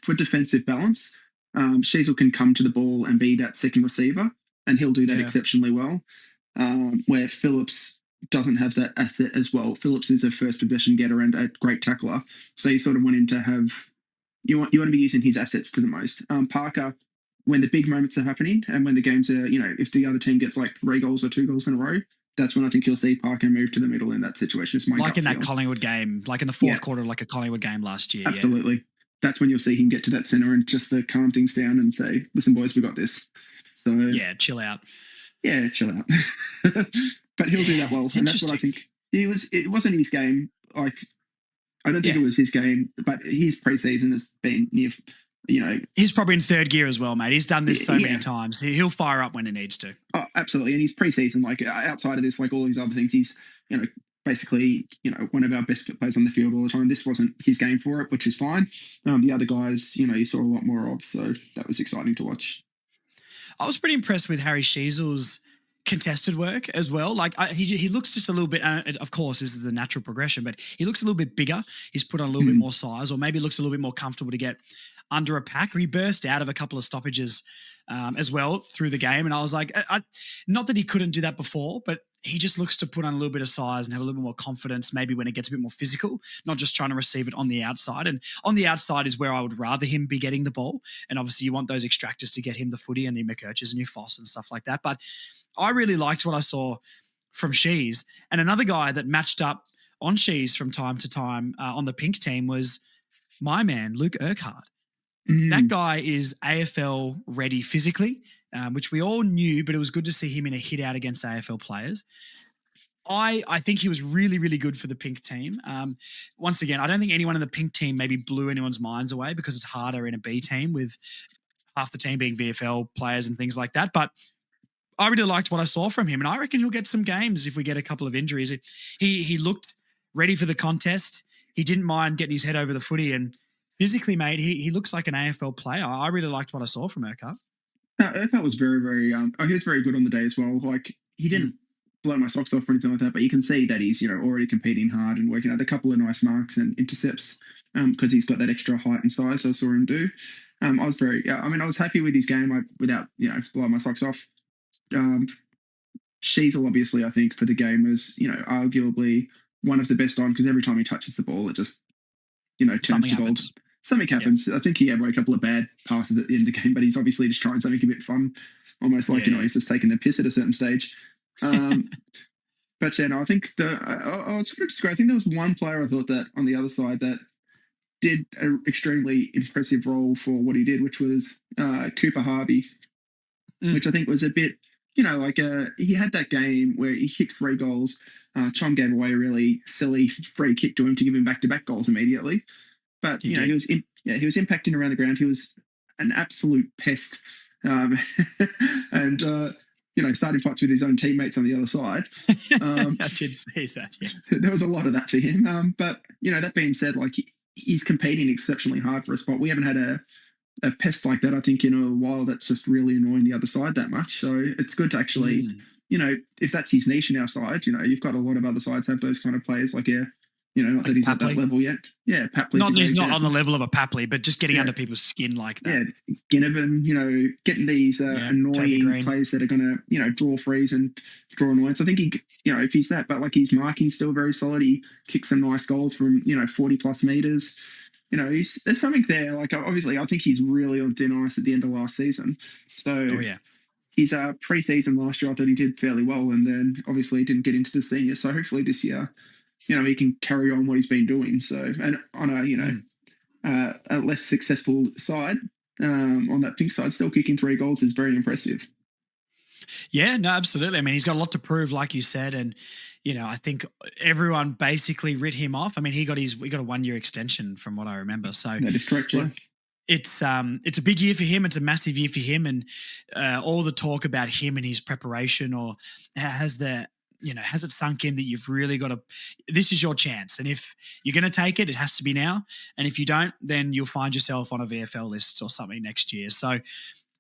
for defensive balance, Cheezel can come to the ball and be that second receiver, and he'll do that exceptionally well, where Phillips doesn't have that asset as well. Phillips is a first possession getter and a great tackler, so you sort of want him to have, you want to be using his assets to the most. Parker, when the big moments are happening and when the games are, if the other team gets 3 goals or 2 goals in a row, that's when I think you'll see Parker move to the middle in that situation. It's my gut in that feel. Collingwood game, like in the fourth quarter, like a Collingwood game last year. Absolutely. Yeah. That's when you'll see him get to that centre and just to calm things down and say, listen, boys, we got this. So yeah, chill out. Yeah, chill out. But he'll do that well. And that's what I think. It wasn't his game. I don't think it was his game, but his preseason has been near, He's probably in third gear as well, mate. He's done this so many times. He'll fire up when he needs to. Oh, absolutely. And his preseason, outside of this, all these other things, he's, basically, one of our best players on the field all the time. This wasn't his game for it, which is fine. The other guys, you saw a lot more of, so that was exciting to watch. I was pretty impressed with Harry Sheezel's contested work as well. He looks just a little bit, of course, this is the natural progression, but he looks a little bit bigger. He's put on a little bit more size, or maybe looks a little bit more comfortable to get under a pack. He burst out of a couple of stoppages as well through the game. And I was like, not that he couldn't do that before, but he just looks to put on a little bit of size and have a little bit more confidence, maybe when it gets a bit more physical, not just trying to receive it on the outside. And on the outside is where I would rather him be getting the ball. And obviously you want those extractors to get him the footy and the McKerchers and your Foss and stuff like that. But I really liked what I saw from Shees. And another guy that matched up on Shees from time to time on the pink team was my man, Luke Urquhart. That guy is AFL ready physically, which we all knew, but it was good to see him in a hit out against AFL players. I think he was really, really good for the pink team. Once again, I don't think anyone in the pink team maybe blew anyone's minds away because it's harder in a B team with half the team being VFL players and things like that. But I really liked what I saw from him, and I reckon he'll get some games if we get a couple of injuries. He looked ready for the contest. He didn't mind getting his head over the footy, and physically, mate, he looks like an AFL player. I really liked what I saw from Urquhart. Urquhart was very, very, he was very good on the day as well. He didn't blow my socks off or anything like that, but you can see that he's, already competing hard and working out a couple of nice marks and intercepts because he's got that extra height and size I saw him do. I was happy with his game without, blowing my socks off. Sheezel, obviously, I think for the game was, arguably one of the best on, because every time he touches the ball, it just, turns to gold. Something happens. Yeah. I think he had a couple of bad passes at the end of the game, but he's obviously just trying something a bit fun, almost like, he's just taking the piss at a certain stage. But yeah, no, I think I was sort of disagree. I think there was one player I thought that on the other side that did an extremely impressive role for what he did, which was Cooper Harvey, which I think was a bit, like he had that game where he kicked 3 goals. Tom gave away a really silly free kick to him to give him back-to-back goals immediately. But, he was he was impacting around the ground. He was an absolute pest. And, starting fights with his own teammates on the other side. I did see that, yeah. There was a lot of that for him. But, that being said, like, he's competing exceptionally hard for a spot. We haven't had a pest like that, I think, in a while that's just really annoying the other side that much. So it's good to actually, if that's his niche in our side, you've got a lot of other sides have those kind of players like, not like that he's Papley. At that level yet. Yeah, Papley's he's not on the level of a Papley, but just getting under people's skin like that. Yeah, Ginnivan, getting these annoying players that are going to, draw frees and draw annoyance. I think he, if he's that, but like his marking's still very solid. He kicks some nice goals from, 40 plus meters. There's something there. Like, obviously, I think he's really on thin ice at the end of last season. So, his pre-season last year, I thought he did fairly well, and then obviously he didn't get into the senior. So hopefully this year, he can carry on what he's been doing. So, and on a less successful side, on that pink side, still kicking 3 goals is very impressive. Yeah, no, absolutely. I mean, he's got a lot to prove, like you said, and I think everyone basically writ him off. I mean, we got a 1-year extension from what I remember. So that is correct. Yeah. It's a big year for him. It's a massive year for him, and all the talk about him and his preparation, or has it sunk in that you've really got to? This is your chance, and if you're going to take it, it has to be now. And if you don't, then you'll find yourself on a VFL list or something next year. So.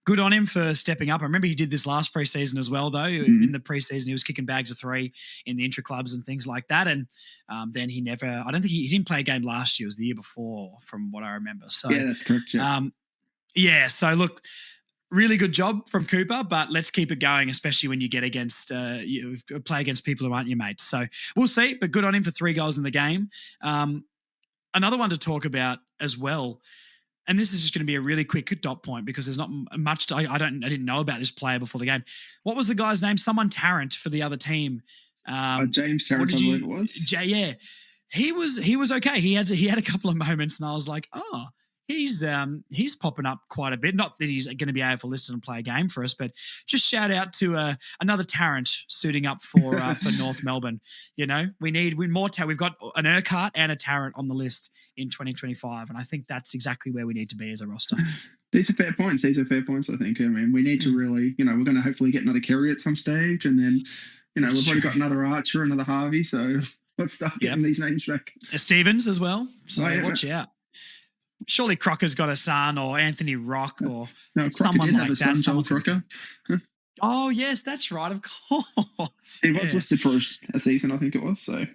Good on him for stepping up. I remember he did this last preseason as well, though. In the preseason, he was kicking bags of 3 in the intra clubs and things like that. And then he didn't play a game last year. It was the year before, from what I remember. So yeah, that's correct. Yeah. So look, really good job from Cooper, but let's keep it going, especially when you get against you play against people who aren't your mates. So we'll see. But good on him for 3 goals in the game. Another one to talk about as well. And this is just going to be a really quick dot point because there's not much. I didn't know about this player before the game. What was the guy's name? Someone Tarant for the other team. James Tarant, I believe it was. Yeah, he was okay. He had a couple of moments, and I was like, oh, he's popping up quite a bit. Not that he's going to be AFL listed and play a game for us, but just shout out to another Tarant suiting up for North Melbourne. We need more talent. We've got an Urquhart and a Tarant on the list in 2025, and I think that's exactly where we need to be as a roster. These are fair points. I think. I mean, we need to really, we're going to hopefully get another Kerry at some stage, and then, we've already got another Archer, another Harvey, so let's start getting these names back. Stevens as well, so watch out. Surely Crocker's got a son, or Anthony Rock, or someone like that. Joel Crocker. Oh yes, that's right. Of course, he was listed for a season, I think it was. So,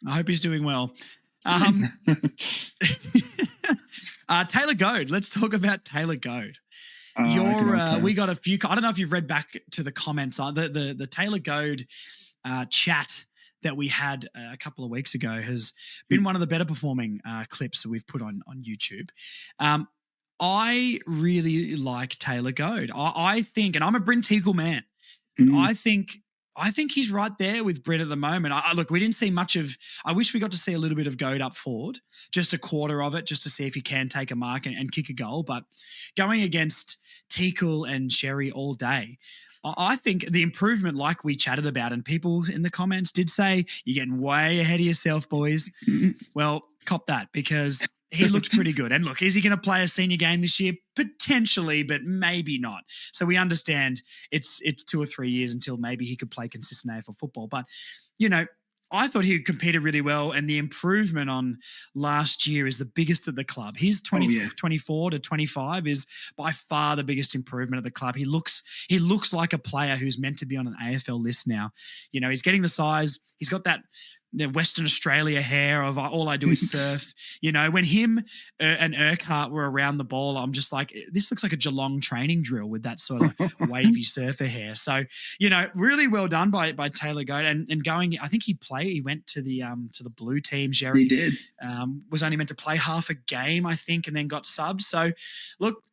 I hope he's doing well. Taylor Goad. Let's talk about Taylor Goad. We got a few. I don't know if you've read back to the comments on the Taylor Goad chat that we had a couple of weeks ago has been one of the better performing clips that we've put on YouTube. I really like Taylor Goad. I think, and I'm a Bryn Teagle man, I think he's right there with Bryn at the moment. Look, we didn't see much of. I wish we got to see a little bit of Goad up forward, just a quarter of it, just to see if he can take a mark and kick a goal. But going against Teagle and Sherry all day, I think the improvement, like we chatted about, and people in the comments did say, you're getting way ahead of yourself, boys. Well, cop that, because he looked pretty good. And look, is he going to play a senior game this year? Potentially, but maybe not. So we understand it's 2 or 3 years until maybe he could play consistent AFL football. But, I thought he competed really well, and the improvement on last year is the biggest at the club. His 24 to 25 is by far the biggest improvement at the club. He looks like a player who's meant to be on an AFL list now. He's getting the size. He's got the Western Australia hair of all I do is surf. When him and Urquhart were around the ball, I'm just like, this looks like a Geelong training drill with that sort of wavy surfer hair. So, really well done by Taylor Goad and going. I think he went to the blue team. Jerry he did. Was only meant to play half a game, I think, and then got subbed. So, look,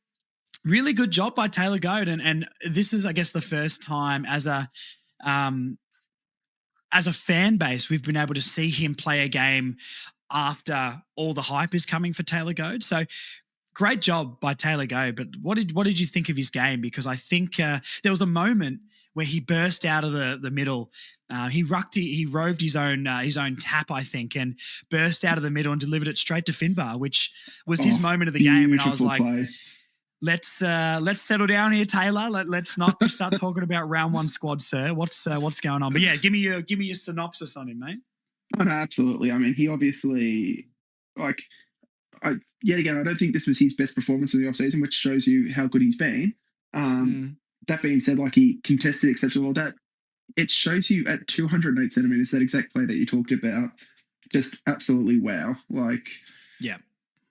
really good job by Taylor Goad, and this is, I guess, the first time as a as a fan base, we've been able to see him play a game after all the hype is coming for Taylor Goad. So great job by Taylor Goad. But what did you think of his game? Because I think there was a moment where he burst out of the middle. He roved his own tap, I think, and burst out of the middle and delivered it straight to Finbar, which was his moment of the game. And I was like, play. let's settle down here, Taylor. Let's not start talking about round one squad, sir. What's going on? But yeah, give me your synopsis on him, mate. Oh, no, absolutely. I mean, he obviously yet again, I don't think this was his best performance in the offseason, which shows you how good he's been. That being said, like, he contested exceptionally well. That it shows you at 208 centimeters, that exact play that you talked about, just absolutely wow. Like, yeah,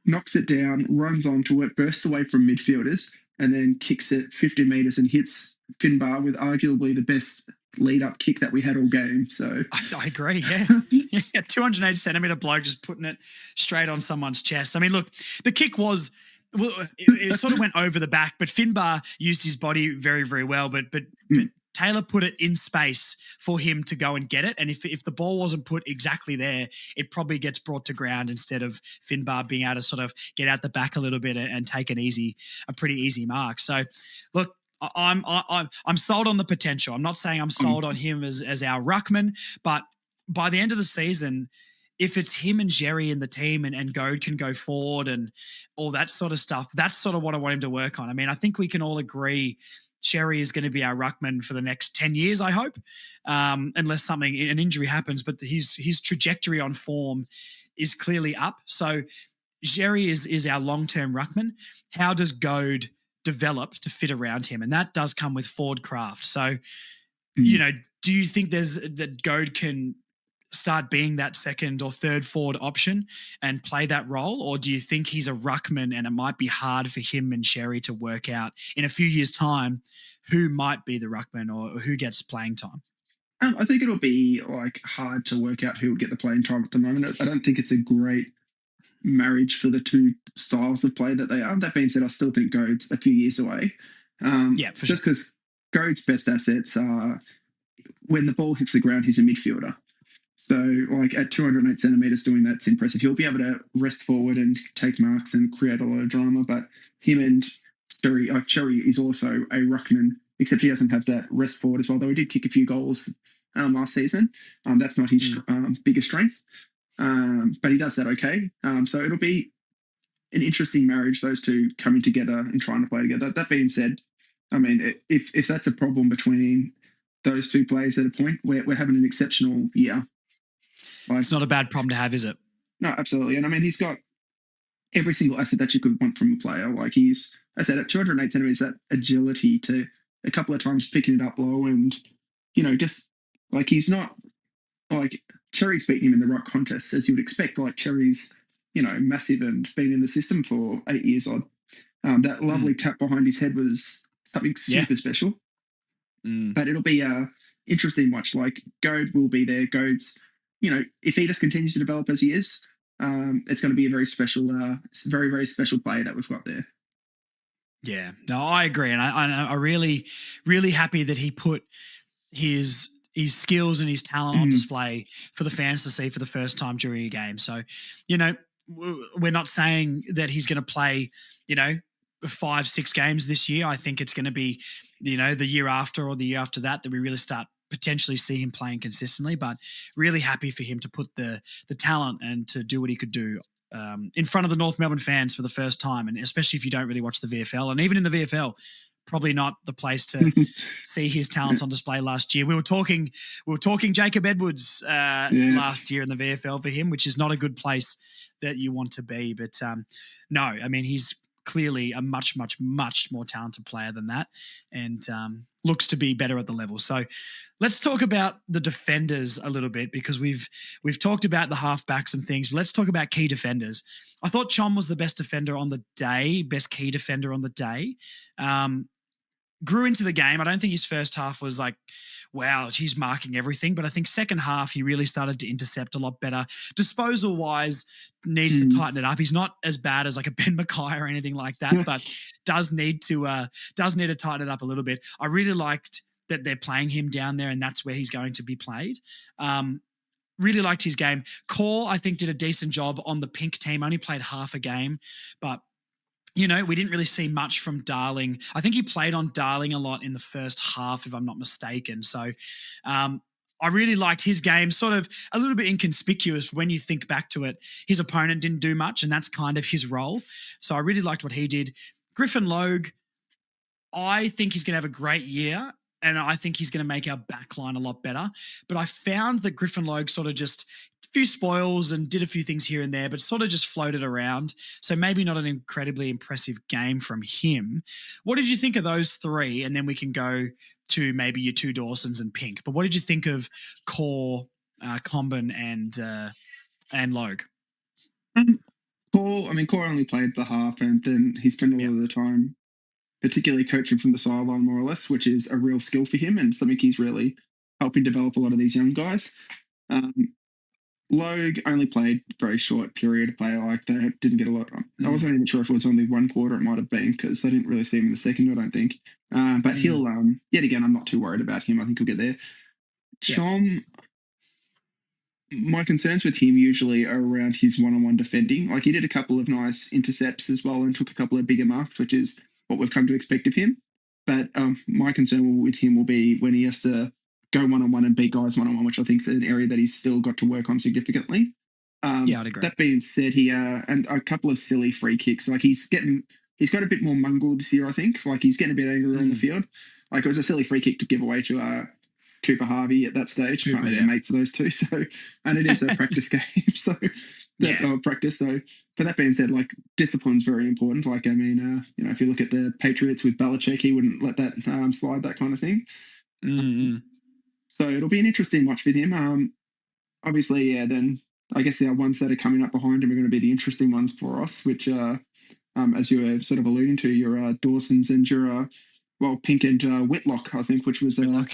knocks it down, runs onto it, bursts away from midfielders, and then kicks it 50 meters and hits Finbar with arguably the best lead-up kick that we had all game. So I agree, yeah. Yeah, 280 centimeter bloke just putting it straight on someone's chest. I mean, look, the kick was, well, it sort of went over the back, but Finbar used his body very, very well. But Taylor put it in space for him to go and get it. And if the ball wasn't put exactly there, it probably gets brought to ground instead of Finbar being able to sort of get out the back a little bit and take a pretty easy mark. So, look, I'm sold on the potential. I'm not saying I'm sold on him as our ruckman, but by the end of the season, if it's him and Jerry in the team and Goad can go forward and all that sort of stuff, that's sort of what I want him to work on. I mean, I think we can all agree Sherry is going to be our ruckman for the next 10 years, I hope, unless an injury happens. But his trajectory on form is clearly up. So Jerry is our long-term ruckman. How does Goad develop to fit around him? And that does come with forward craft. So, do you think that Goad can start being that second or third forward option and play that role? Or do you think he's a ruckman and it might be hard for him and Sherry to work out in a few years' time who might be the ruckman or who gets playing time? I think it'll be like hard to work out who would get the playing time at the moment. I don't think it's a great marriage for the two styles of play that they are. That being said, I still think Goad's a few years away. Just because Goad's best assets are when the ball hits the ground, he's a midfielder. So, like, at 208 centimeters doing that's impressive. He'll be able to rest forward and take marks and create a lot of drama. But him and Cherry is also a ruckman, except he doesn't have that rest forward as well, though he did kick a few goals last season. That's not his biggest strength. But he does that okay. So it'll be an interesting marriage, those two coming together and trying to play together. That being said, I mean, if that's a problem between those two players at a point, we're having an exceptional year. Like, it's not a bad problem to have, is it? No, absolutely. And I mean, he's got every single asset that you could want from a player. Like, he's, I said, at 208 centimeters, that agility to a couple of times picking it up low and, just like, he's not like Cherry's beating him in the right contest, as you would expect. Like, Cherry's, massive and been in the system for 8 years odd. That lovely tap behind his head was something super special. But it'll be a interesting watch. Like, Goad will be there. Goad's, if he just continues to develop as he is, it's going to be a very special, very, very special player that we've got there. Yeah, no, I agree. And I really, really happy that he put his skills and his talent on display for the fans to see for the first time during a game. So, we're not saying that he's going to play, 5-6 games this year. I think it's going to be, the year after or the year after that we really start potentially see him playing consistently, but really happy for him to put the talent and to do what he could do in front of the North Melbourne fans for the first time. And especially if you don't really watch the VFL, and even in the VFL, probably not the place to see his talents on display last year. We were talking Jacob Edwards last year in the VFL for him, which is not a good place that you want to be. But no, I mean, he's clearly a much, much, much more talented player than that, and looks to be better at the level. So let's talk about the defenders a little bit, because we've talked about the halfbacks and things. But let's talk about key defenders. I thought Chom was the best defender on the day, best key defender on the day. Grew into the game. I don't think his first half was like, wow, he's marking everything. But I think second half, he really started to intercept a lot better. Disposal-wise, needs to tighten it up. He's not as bad as like a Ben Mackay or anything like that, but does need to tighten it up a little bit. I really liked that they're playing him down there and that's where he's going to be played. Really liked his game. Core, I think, did a decent job on the pink team. Only played half a game, but we didn't really see much from Darling. I think he played on Darling a lot in the first half, if I'm not mistaken. So I really liked his game, sort of a little bit inconspicuous when you think back to it. His opponent didn't do much, and that's kind of his role. So I really liked what he did. Griffin Logue, I think he's going to have a great year, and I think he's going to make our backline a lot better. But I found that Griffin Logue sort of just a few spoils and did a few things here and there, but sort of just floated around. So maybe not an incredibly impressive game from him. What did you think of those three? And then we can go to maybe your two Dawsons and Pink. But what did you think of Core, Comben, and Logue? Core only played the half, and then he spent a lot of the time particularly coaching from the sideline, more or less, which is a real skill for him and something he's really helping develop a lot of these young guys. Logue only played a very short period of play. Like, they didn't get a lot. I wasn't even sure if it was only one quarter. It might have been, because I didn't really see him in the second, I don't think. But he'll, yet again, I'm not too worried about him. I think he'll get there. Chom, my concerns with him usually are around his one-on-one defending. Like, he did a couple of nice intercepts as well and took a couple of bigger marks, which is what we've come to expect of him. But my concern with him will be when he has to go one-on-one and beat guys one-on-one, which I think is an area that he's still got to work on significantly. I'd agree. That being said, and a couple of silly free kicks. Like, he's got a bit more mungle this year, I think. Like, he's getting a bit angrier on the field. Like, it was a silly free kick to give away to Cooper Harvey at that stage. Apparently they're mates of those two. So, and it is a practice game. So practice. So, but that being said, like, discipline's very important. Like, I mean, if you look at the Patriots with Belichick, he wouldn't let that slide, that kind of thing. Mm-hmm. So it'll be an interesting watch with him. Obviously, then I guess the ones that are coming up behind him are going to be the interesting ones for us, which as you were sort of alluding to, your Dawsons and your Pink and Whitlock, I think, which was a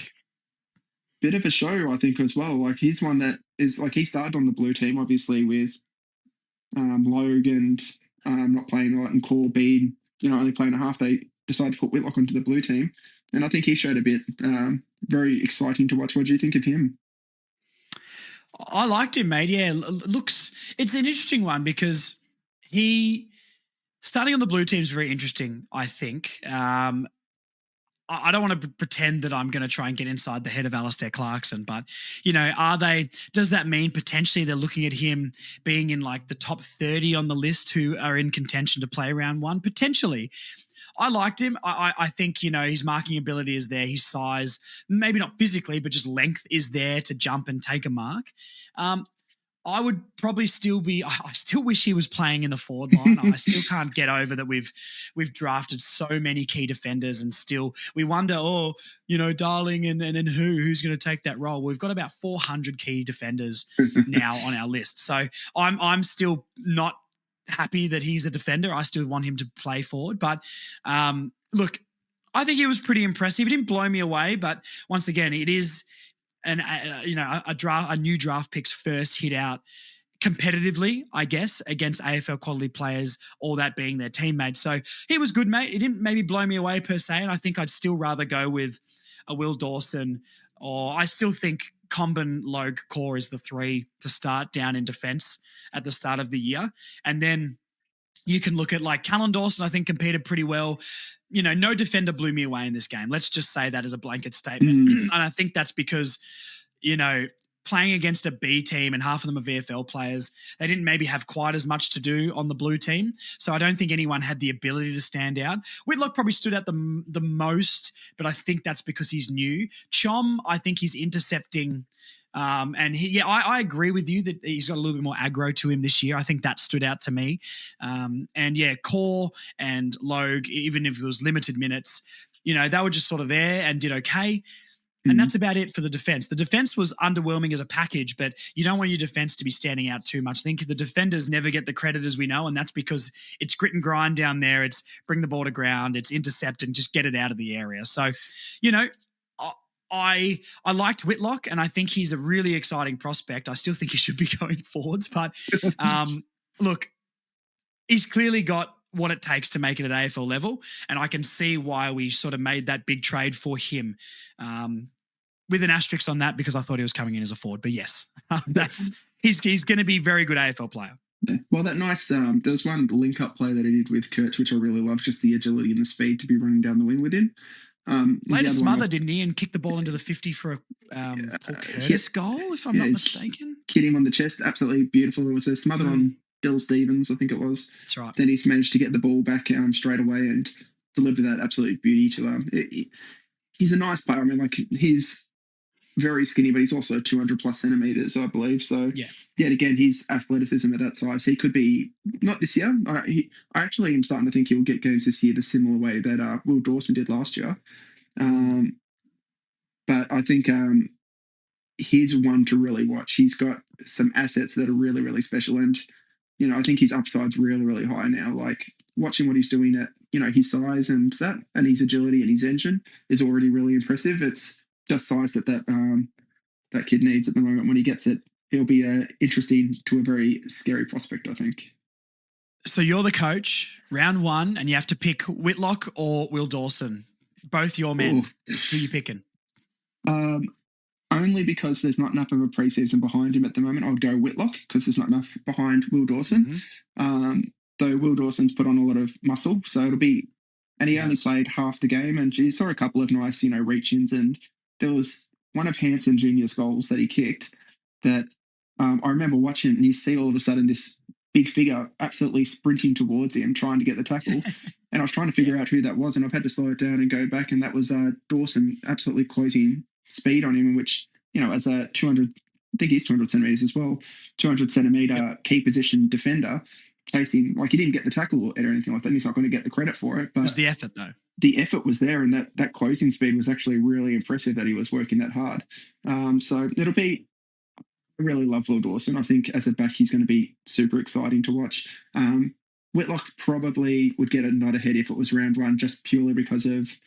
bit of a show, I think, as well. Like, he's one that is, like, he started on the blue team, obviously, with Logue and not playing a lot, and Core being, only playing a half. They decided to put Whitlock onto the blue team, and I think he showed a bit. Very exciting to watch. What do you think of him? I liked him, mate. Yeah, it's an interesting one because he starting on the blue team is very interesting, I think. I don't want to pretend that I'm going to try and get inside the head of Alistair Clarkson, but, does that mean potentially they're looking at him being in like the top 30 on the list who are in contention to play round one? Potentially. I liked him. I think, his marking ability is there. His size, maybe not physically, but just length is there to jump and take a mark. I would probably I still wish he was playing in the forward line. I still can't get over that we've drafted so many key defenders and still we wonder, Darling and who's going to take that role? We've got about 400 key defenders now on our list. So I'm still not happy that he's a defender. I still want him to play forward. But look, I think he was pretty impressive. It didn't blow me away, but once again, it is a new draft pick's first hit out competitively, I guess, against AFL quality players, all that being their teammates. So he was good, mate. It didn't maybe blow me away per se, and I think I'd still rather go with a Will Dawson, or I still think Comben, Logue, Core is the three to start down in defence at the start of the year. And then you can look at like Callan Dawson, I think competed pretty well. No defender blew me away in this game. Let's just say that as a blanket statement. And I think that's because, playing against a B team and half of them are VFL players, they didn't maybe have quite as much to do on the blue team. So I don't think anyone had the ability to stand out. Whitlock probably stood out the most, but I think that's because he's new. Chom, I think he's intercepting. And I agree with you that he's got a little bit more aggro to him this year. I think that stood out to me. Core and Logue, even if it was limited minutes, they were just sort of there and did okay. And that's about it for the defense. The defense was underwhelming as a package, but you don't want your defense to be standing out too much. I think the defenders never get the credit, as we know, and that's because it's grit and grind down there. It's bring the ball to ground, it's intercept and just get it out of the area. So, I liked Whitlock, and I think he's a really exciting prospect. I still think he should be going forwards, but look, he's clearly got what it takes to make it at AFL level. And I can see why we sort of made that big trade for him. With an asterisk on that because I thought he was coming in as a forward. But yes, he's going to be a very good AFL player. Yeah. Well, that nice, there was one link-up play that he did with Kurtz, which I really loved, just the agility and the speed to be running down the wing with him. Played a smother, didn't he, and kicked the ball into the 50 for a Paul Curtis goal, if I'm not mistaken. Hit him on the chest, absolutely beautiful. It was a smother on Dill Stevens, I think it was. That's right. Then he's managed to get the ball back straight away and deliver that absolute beauty to he's a nice player. I mean, like, he's very skinny, but he's also 200 plus centimeters, I believe. So, yet again, his athleticism at that size, he could be, not this year. I actually am starting to think he'll get games this year the similar way that Will Dawson did last year. But I think he's one to really watch. He's got some assets that are really, really special. And, you know, I think his upside's really, really high now. Like, watching what he's doing at, you know, his size and his agility and his engine is already really impressive. It's just size that kid needs at the moment. When he gets it, he'll be interesting to a very scary prospect, I think. So you're the coach, round one, and you have to pick Whitlock or Will Dawson. Both your men. Who are you picking? Only because there's not enough of a preseason behind him at the moment. I would go Whitlock because there's not enough behind Will Dawson. Though Will Dawson's put on a lot of muscle, so it'll be, and he only played half the game, and he saw a couple of nice, you know, reach-ins, and there was one of Hansen Jr.'s goals that he kicked that I remember watching, and you see all of a sudden this big figure absolutely sprinting towards him, trying to get the tackle. And I was trying to figure out who that was, and I've had to slow it down and go back, and that was Dawson absolutely closing speed on him, which, you know, as a 200, I think he's 200 centimetres as well, 200 centimetre key position defender, chasing, like, he didn't get the tackle or anything like that. He's not going to get the credit for it. But it was the effort, though. The effort was there, and that closing speed was actually really impressive that he was working that hard. So it'll be, I really love Will Dawson. I think as a back, he's going to be super exciting to watch. Whitlock probably would get a nod ahead if it was round one, just purely because of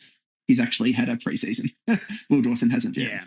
he's actually had a preseason. Will Dawson hasn't yet. Yeah.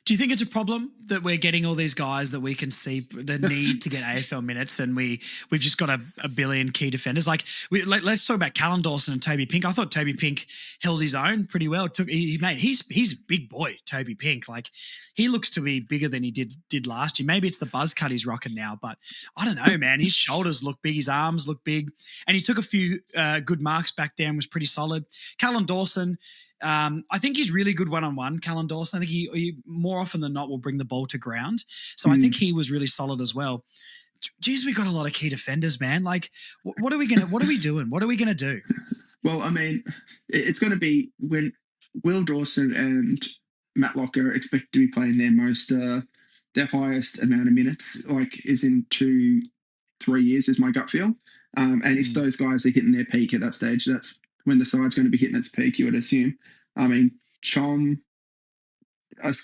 Do you think it's a problem that we're getting all these guys that we can see the need to get AFL minutes, and we've just got a billion key defenders? Let's talk about Callan Dawson and Toby Pink. I thought Toby Pink held his own pretty well. He's big boy, Toby Pink. Like, he looks to be bigger than he did last year. Maybe it's the buzz cut he's rocking now, but I don't know, man. His shoulders look big, his arms look big, and he took a few good marks back there and was pretty solid. Callan Dawson. I think he's really good one-on-one, Callan Dawson. I think he more often than not will bring the ball to ground. So I think he was really solid as well. Geez, we got a lot of key defenders, man. Like, what are we doing? What are we gonna do? Well, I mean, it's going to be when Will Dawson and Matt Locker are expected to be playing their highest amount of minutes, like, is in 2-3 years, is my gut feel. And if those guys are hitting their peak at that stage, that's when the side's going to be hitting its peak, you would assume. I mean, Chom,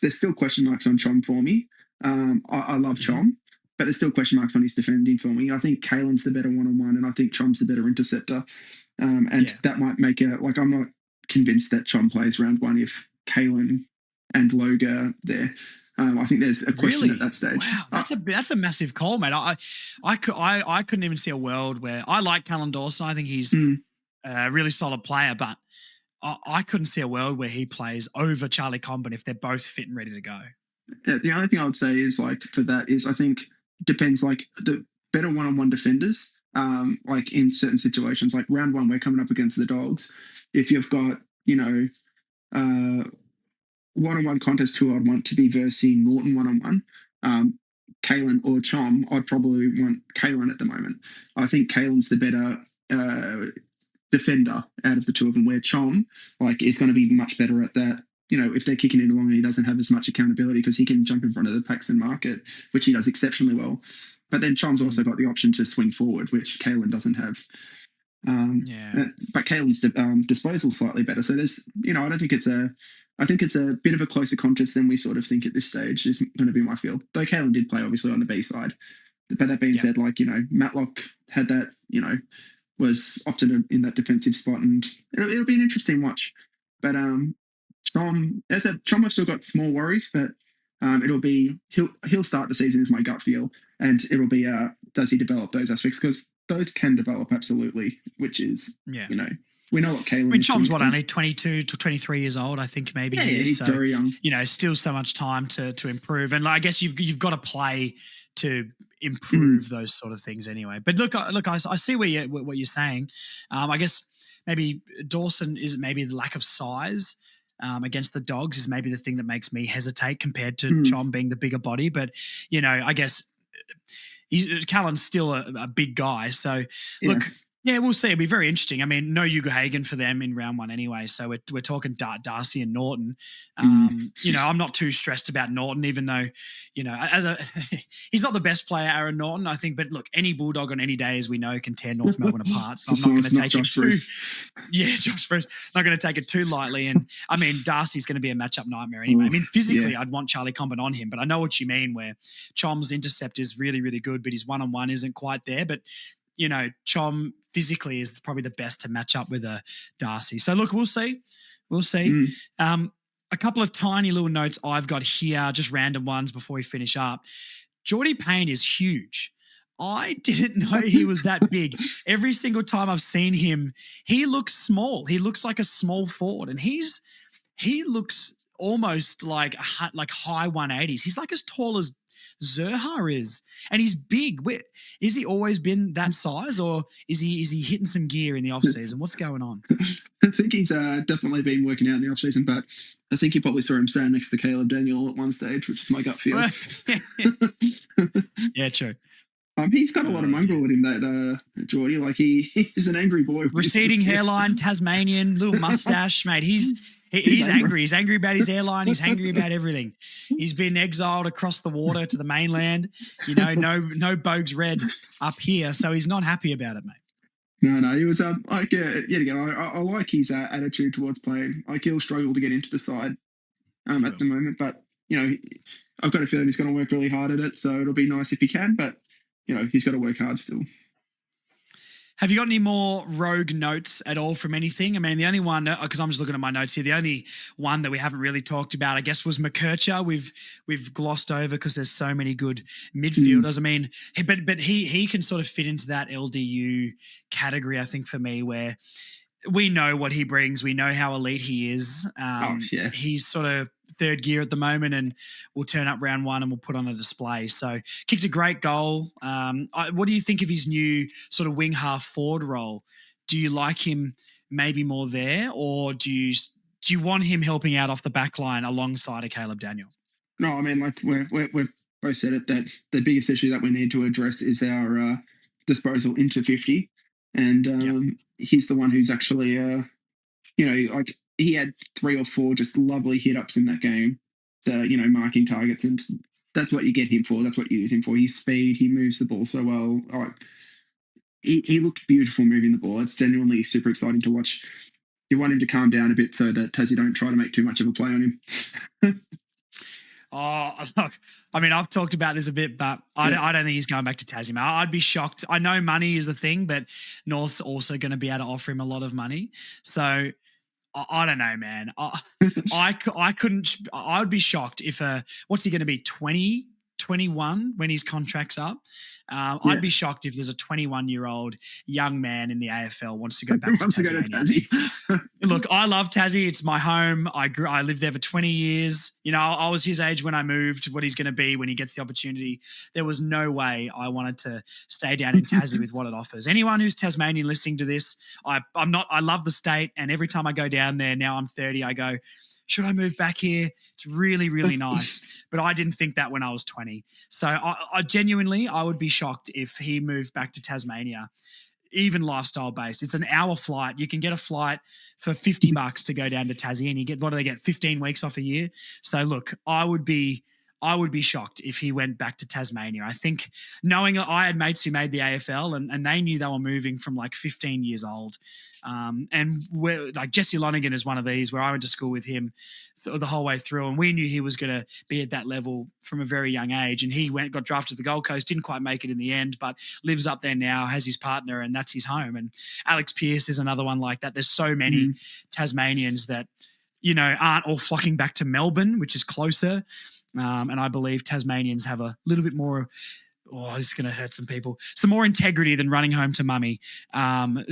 there's still question marks on Chom for me. I love Chom, but there's still question marks on his defending for me. I think Kalen's the better one-on-one, and I think Chom's the better interceptor. That might make I'm not convinced that Chom plays round one if Kalen and Loga are there. I think there's a question at that stage. Wow, that's a massive call, mate. I couldn't even see a world where I like Callan Dawson. I think he's a really solid player, but I couldn't see a world where he plays over Charlie Comben if they're both fit and ready to go. Yeah, the only thing I would say is, like, for that is, I think depends, like, the better one-on-one defenders, like in certain situations, like round one, we're coming up against the Dogs. If you've got, you know, one-on-one contest who I'd want to be versing Norton one-on-one, Kalen or Chom, I'd probably want Kalen at the moment. I think Kalen's the better defender out of the two of them, where Chom, like, is going to be much better at that. You know, if they're kicking it along, he doesn't have as much accountability because he can jump in front of the packs and mark it, which he does exceptionally well. But then Chom's also got the option to swing forward, which Kalen doesn't have. But Kalen's disposal is slightly better. So there's, you know, I think it's a bit of a closer contest than we sort of think at this stage is going to be my feel. Though Kalen did play obviously on the B side. But that being said, like, you know, Matlock had that, you know, was often in that defensive spot, and it'll be an interesting watch. But Chom, as I said, Chom have still got small worries, but it'll be he'll start the season is my gut feel, and it'll be does he develop those aspects? Because those can develop absolutely, which is, Yeah. you know, we know what Kalen I mean, is. Chom's only 22 to 23 years old, I think maybe Yeah, he is. he's So, very young. you know, still so much time to improve. And I guess you've got to play to improve those sort of things anyway. But look, I see what you're saying. I guess maybe Dawson is maybe the lack of size against the Dogs is maybe the thing that makes me hesitate compared to Chom being the bigger body. But, you know, I guess Callan's still a big guy. So, look, yeah, we'll see. It'll be very interesting. I mean, no Hugo Hagen for them in round one anyway. So we're talking Darcy and Norton. You know, I'm not too stressed about Norton, even though, you know, he's not the best player, Aaron Norton, I think. But look, any Bulldog on any day, as we know, can tear North Melbourne apart. So I'm not going to take it too. Yeah, Josh Bruce. Not going to take it too lightly. And I mean, Darcy's going to be a matchup nightmare anyway. I mean, physically, I'd want Charlie Comben on him, but I know what you mean. Where Chom's intercept is really, really good, but his one-on-one isn't quite there. But you know, Chom physically is probably the best to match up with a Darcy. So look, we'll see. We'll see. A couple of tiny little notes I've got here, just random ones before we finish up. Geordie Payne is huge. I didn't know he was that big. Every single time I've seen him, he looks small. He looks like a small forward, and he looks almost like high 180s. He's like as tall as Zurhaar is, and he's big. Is he always been that size, or is he hitting some gear in the off season? What's going on? I think he's definitely been working out in the off season, but I think you probably saw him standing next to Caleb Daniel at one stage, which is my gut feel. Yeah, true. He's got a lot of mongrel at him, that Geordie. Like he's an angry boy. Receding hairline, Tasmanian, little mustache, mate. He's angry. He's angry about his hairline. He's angry about everything. He's been exiled across the water to the mainland. You know, no Bogues Red up here, so he's not happy about it, mate. No, he was like yet again. I like his attitude towards playing. Like he'll struggle to get into the side at the moment, but you know, I've got a feeling he's going to work really hard at it. So it'll be nice if he can, but you know, he's got to work hard still. Have you got any more rogue notes at all from anything? I mean, the only one, because I'm just looking at my notes here, the only one that we haven't really talked about, I guess, was McKercher. We've glossed over because there's so many good midfielders. I mean, but he can sort of fit into that LDU category, I think, for me, where we know what he brings. We know how elite he is. He's sort of third gear at the moment, and we'll turn up round one and we'll put on a display. So kicked a great goal. What do you think of his new sort of wing half forward role? Do you like him maybe more there, or do you want him helping out off the back line alongside a Caleb Daniel? No, I mean, like we've both said it, that the biggest issue that we need to address is our disposal into 50. And he's the one who's actually, you know, like he had 3 or 4 just lovely hit-ups in that game to, you know, marking targets. And that's what you get him for. That's what you use him for. His speed, he moves the ball so well. He looked beautiful moving the ball. It's genuinely super exciting to watch. You want him to calm down a bit so that Tassie don't try to make too much of a play on him. Oh, look, I mean, I've talked about this a bit, but I don't think he's going back to Tassie, mate. I'd be shocked. I know money is the thing, but North's also going to be able to offer him a lot of money. So I don't know, man. I couldn't. I would be shocked if what's he going to be, 20, 21 when his contract's up? I'd be shocked if there's a 21-year-old young man in the AFL wants to go back to Tasmania. Look, I love Tassie. It's my home. I lived there for 20 years. You know, I was his age when I moved. What he's going to be when he gets the opportunity. There was no way I wanted to stay down in Tassie with what it offers. Anyone who's Tasmanian listening to this, I'm not. I love the state, and every time I go down there, now I'm 30, I go, should I move back here? It's really, really nice. But I didn't think that when I was 20. So I genuinely, I would be shocked if he moved back to Tasmania, even lifestyle based. It's an hour flight. You can get a flight for $50 to go down to Tassie, and you get, what do they get, 15 weeks off a year? So look, I would be shocked if he went back to Tasmania. I think, knowing I had mates who made the AFL and they knew they were moving from like 15 years old. And we're, like, Jesse Lonergan is one of these where I went to school with him the whole way through, and we knew he was going to be at that level from a very young age. And he got drafted to the Gold Coast, didn't quite make it in the end, but lives up there now, has his partner, and that's his home. And Alex Pearce is another one like that. There's so many Tasmanians that, you know, aren't all flocking back to Melbourne, which is closer. And I believe Tasmanians have a little bit more oh, this is going to hurt some people. Some more integrity than running home to mummy, than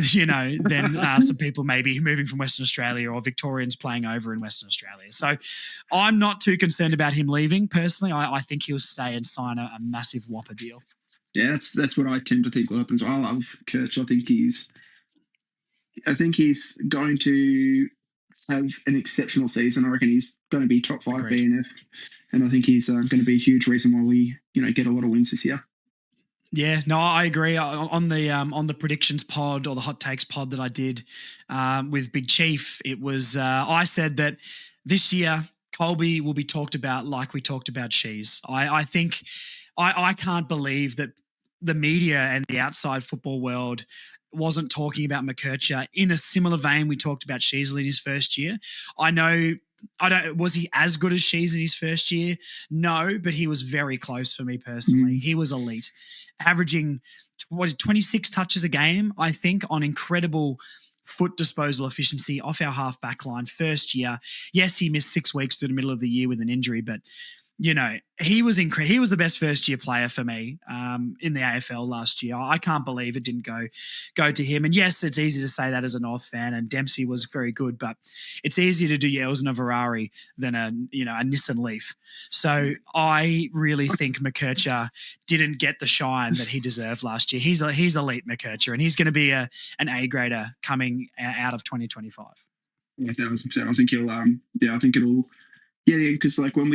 some people maybe moving from Western Australia or Victorians playing over in Western Australia. So I'm not too concerned about him leaving personally. I think he'll stay and sign a massive whopper deal. Yeah, that's what I tend to think will happen. So I love Kirch. I think he's going to have an exceptional season. I reckon he's going to be top 5 Agreed. BNF, and I think he's going to be a huge reason why we get a lot of wins this year. Yeah, no, I agree. On the predictions pod or the hot takes pod that I did with Big Chief, it was I said that this year Colby will be talked about like we talked about Shees. I think I can't believe that the media and the outside football world wasn't talking about McKercher in a similar vein we talked about Sheesley in his first year. Was he as good as Shees in his first year? No, but he was very close for me personally. He was elite, averaging 26 touches a game, I think, on incredible foot disposal efficiency off our half back line first year. Yes, he missed 6 weeks through the middle of the year with an injury, but he was incredible. He was the best first-year player for me in the AFL last year. I can't believe it didn't go to him. And yes, it's easy to say that as a North fan, and Dempsey was very good, but it's easier to do yells in a Ferrari than a Nissan Leaf. So I really think McKercher didn't get the shine that he deserved last year. He's elite, McKercher, and he's going to be an A-grader coming out of 2025. Yeah, 1,000%. I think he'll. I think it'll. Yeah, because like when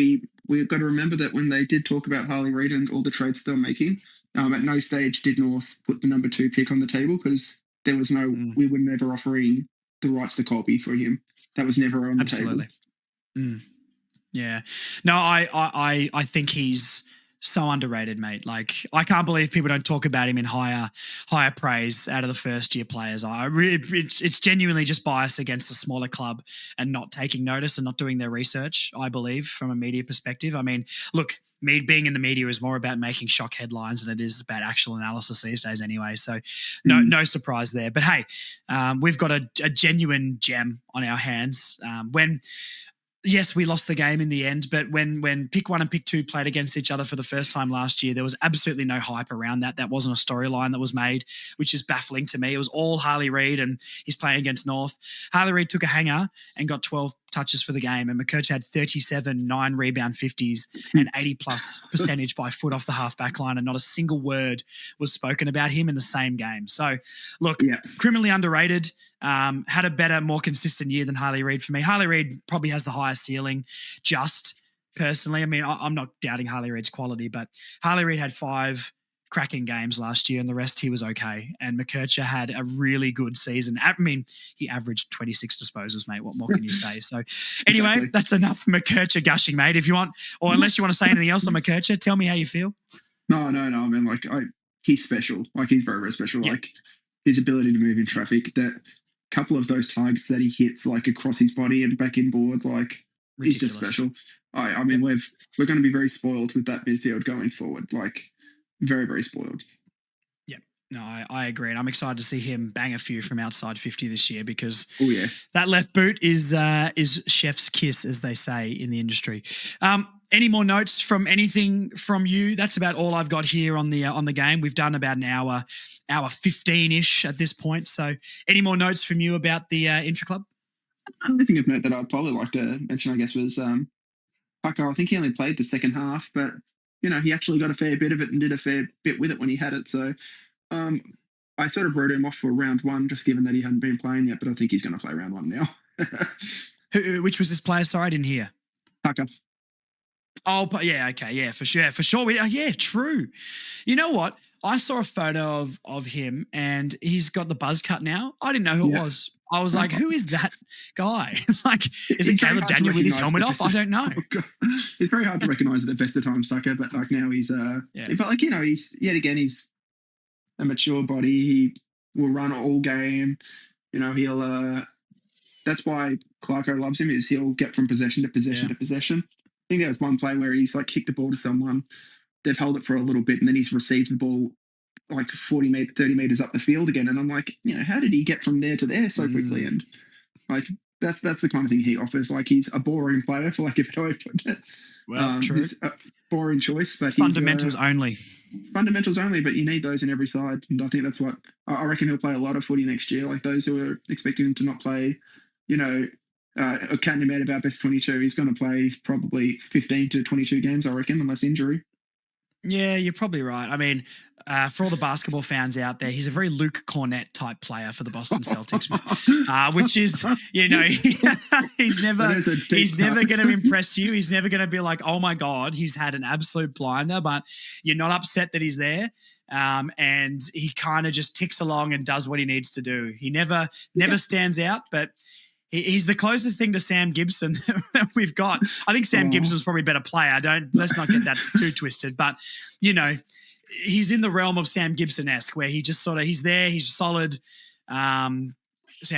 we've got to remember that when they did talk about Harley Reid and all the trades they were making, at no stage did North put the number 2 pick on the table because there was we were never offering the rights to Colby for him. That was never on the table. Yeah. No, I think he's so underrated, mate. Like, I can't believe people don't talk about him in higher praise out of the first year players. It's genuinely just bias against a smaller club and not taking notice and not doing their research, I believe, from a media perspective. I mean, look, me being in the media is more about making shock headlines than it is about actual analysis these days anyway. So no surprise there. But hey, we've got a genuine gem on our hands. Yes, we lost the game in the end, but when pick 1 and pick 2 played against each other for the first time last year, there was absolutely no hype around that. That wasn't a storyline that was made, which is baffling to me. It was all Harley Reid and he's playing against North. Harley Reid took a hanger and got 12 touches for the game, and McKercher had 37 9 rebound 50s and 80+ percentage by foot off the half back line, and not a single word was spoken about him in the same game. So look, criminally underrated. Had a better, more consistent year than Harley Reid for me. Harley Reid probably has the highest ceiling, just personally. I mean, I'm not doubting Harley Reid's quality, but Harley Reid had 5 cracking games last year, and the rest he was okay. And McKercher had a really good season. I mean, he averaged 26 disposals, mate. What more can you say? So anyway, That's enough McKercher gushing, mate. If you want, or unless you want to say anything else on McKercher, tell me how you feel. No. I mean, he's special. Like, he's very, very special. Yep. Like, his ability to move in traffic, that couple of those targets that he hits like across his body and back inboard, like, he's just special. I mean, we're going to be very spoiled with that midfield going forward. Like, very, very spoiled. Yeah, no, I agree, and I'm excited to see him bang a few from outside 50 this year because that left boot is chef's kiss, as they say in the industry. Any more notes from anything from you? That's about all I've got here on the game. We've done about an hour 15-ish at this point. So any more notes from you about the Intra Club? The only thing of note that I'd probably like to mention, I guess, was Pucker. I think he only played the second half, but he actually got a fair bit of it and did a fair bit with it when he had it. So I sort of wrote him off for round 1, just given that he hadn't been playing yet, but I think he's going to play round 1 now. Which was this player? Sorry, I didn't hear. Pucker. Oh, but yeah, okay, yeah, for sure. Yeah, true. You know what? I saw a photo of him, and he's got the buzz cut now. I didn't know who it was. I was like, who is that guy? Like, is it Caleb Daniel with his helmet off? I don't know. It's very hard to recognise at the best of times, Sucker, but like now he's but like, he's a mature body. He will run all game. He'll that's why Clarko loves him, is he'll get from possession to possession to possession. I think there was one play where he's like kicked the ball to someone, they've held it for a little bit, and then he's received the ball like 30 meters up the field again. And I'm like, how did he get from there to there so quickly? And like, that's the kind of thing he offers. Like, he's a boring player, for lack of a better way of putting it. Well, true. He's a boring choice, but Fundamentals only. Fundamentals only, but you need those in every side. And I think that's what I reckon he'll play a lot of footy next year. Like, those who are expecting him to not play, counting him out about best 22, he's going to play probably 15 to 22 games, I reckon, unless injury. Yeah, you're probably right. I mean, for all the basketball fans out there, he's a very Luke Cornett type player for the Boston Celtics, which is, he's never going to impress you. He's never going to be like, oh my God, he's had an absolute blinder, but you're not upset that he's there. And he kind of just ticks along and does what he needs to do. He never stands out, but he's the closest thing to Sam Gibson that we've got. I think Sam Gibson's probably a better player. Let's not get that too twisted. But, he's in the realm of Sam Gibson-esque, where he just he's there, he's solid. Sam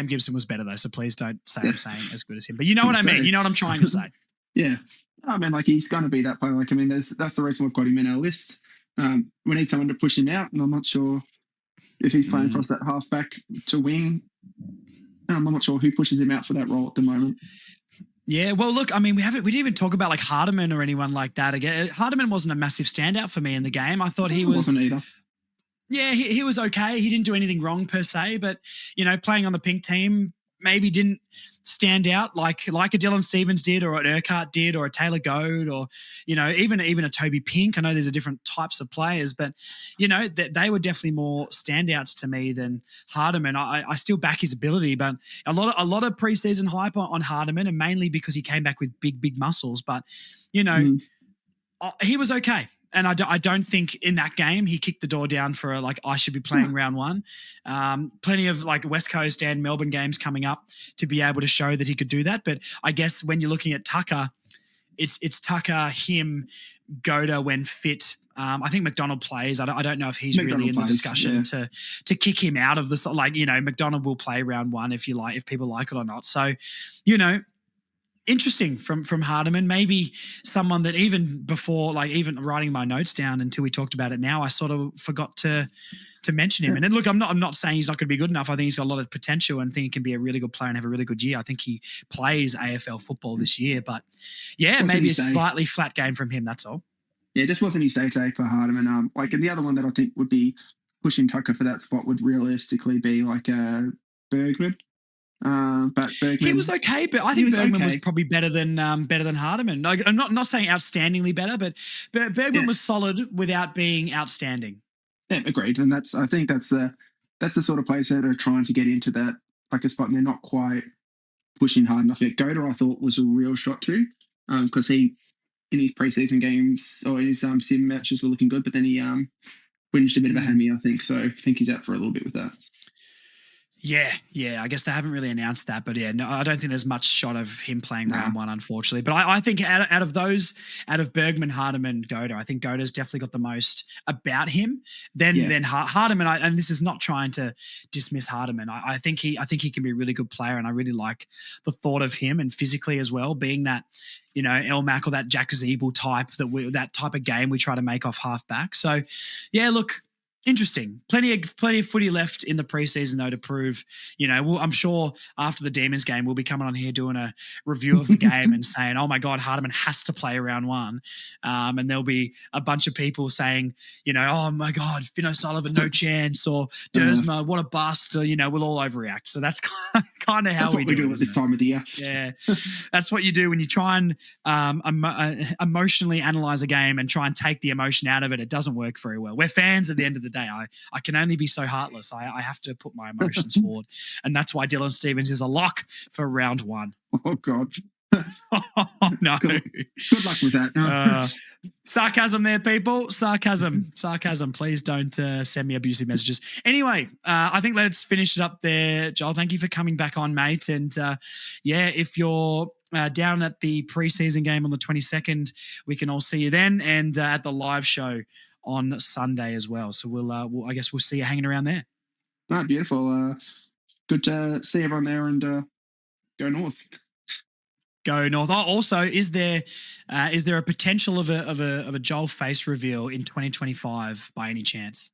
Gibson was better though, so please don't say I'm saying as good as him. But you know what I mean. You know what I'm trying to say. Yeah. I mean, like, he's going to be that player. Like, I mean, that's the reason we've got him in our list. We need someone to push him out, and I'm not sure if he's playing across that halfback to wing. I'm not sure who pushes him out for that role at the moment. Yeah, well, look, I mean, we didn't even talk about like Hardiman or anyone like that. Again, Hardiman wasn't a massive standout for me in the game. I thought he wasn't either. Yeah, he was okay. He didn't do anything wrong per se, but playing on the pink team maybe didn't stand out like a Dylan Stevens did, or an Urquhart did, or a Taylor Goad, or even a Toby Pink. I know there's a different types of players, but they were definitely more standouts to me than Hardiman. I still back his ability, but a lot of preseason hype on Hardiman, and mainly because he came back with big muscles. But he was okay. And I don't think in that game he kicked the door down for I should be playing round one. Plenty of West Coast and Melbourne games coming up to be able to show that he could do that. But I guess when you're looking at Tucker, it's Tucker, him, Goda when fit. I think McDonald plays. I don't know if he's really in the discussion to kick him out of the McDonald will play round one if people like it or not. So, interesting from Hardiman, maybe someone that even before, even writing my notes down until we talked about it now, I sort of forgot to mention him. And then look, I'm not saying he's not going to be good enough. I think he's got a lot of potential and think he can be a really good player and have a really good year. I think he plays AFL football this year, but maybe a slightly flat game from him. That's all. Yeah, just wasn't his day for Hardiman. And the other one that I think would be pushing Tucker for that spot would realistically be Bergman. But Bergman, he was okay, but I think Bergman was probably better than Hardiman. I'm not saying outstandingly better, but Bergman was solid without being outstanding. Yeah, agreed. And I think that's the sort of players that are trying to get into that a spot, and they're not quite pushing hard enough yet. Goda, I thought, was a real shot too, because he in his preseason games or in his sim matches were looking good, but then he whinged a bit of a hammy, I think. So I think he's out for a little bit with that. Yeah. I guess they haven't really announced that, but no, I don't think there's much shot of him playing round one, unfortunately. But I think out of Bergman, Hardiman, Goda, I think Goda's definitely got the most about him. Then Hardiman, and this is not trying to dismiss Hardiman. I think he can be a really good player, and I really like the thought of him, and physically as well, being that Elmac or that Jack Zeeble type that type of game we try to make off halfback. So yeah, look. Interesting. Plenty of footy left in the preseason though to prove. I'm sure after the Demons game we'll be coming on here doing a review of the game and saying, "Oh my God, Hardiman has to play round one," and there'll be a bunch of people saying, "Oh my God, Sullivan, no chance," or Duursma, what a bust. Or, we'll all overreact. So that's kind of how we do it at this time of the year. Yeah, that's what you do when you try and emotionally analyze a game and try and take the emotion out of it. It doesn't work very well. We're fans at the end of the day. I can only be so heartless. I have to put my emotions forward. And that's why Dylan Stevens is a lock for round one. Oh, God. No. Good luck with that. Sarcasm there, people. Sarcasm. Please don't send me abusive messages. Anyway, I think let's finish it up there. Joel, thank you for coming back on, mate. And if you're down at the preseason game on the 22nd, we can all see you then, and at the live show on Sunday as well. So I guess we'll see you hanging around there. Oh, beautiful. Good to see everyone there, and go North. Go North. Oh, also, is there a potential of a Joel face reveal in 2025 by any chance?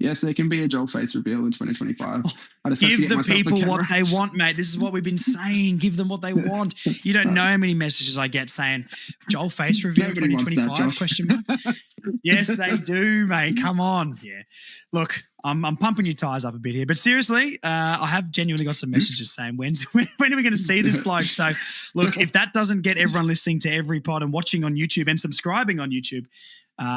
Yes, there can be a Joel face reveal in 2025. I just have to Give get the myself a people camera. what they want, mate. This is what we've been saying. Give them what they want. You don't know how many messages I get saying, Joel face reveal Nobody wants that, 2025? Josh. Question mark. Yes, they do, mate. Come on. Yeah. Look, I'm pumping your tires up a bit here. But seriously, I have genuinely got some messages saying, when are we going to see this bloke? So, look, if that doesn't get everyone listening to every pod and watching on YouTube and subscribing on YouTube,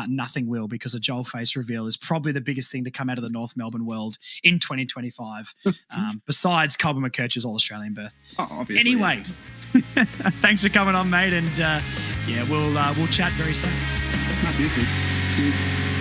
nothing will, because a Joel face reveal is probably the biggest thing to come out of the North Melbourne world in 2025, besides Colby McKercher's All-Australian berth. Oh, obviously. Anyway, thanks for coming on, mate, and we'll chat very soon. Beautiful. Cheers.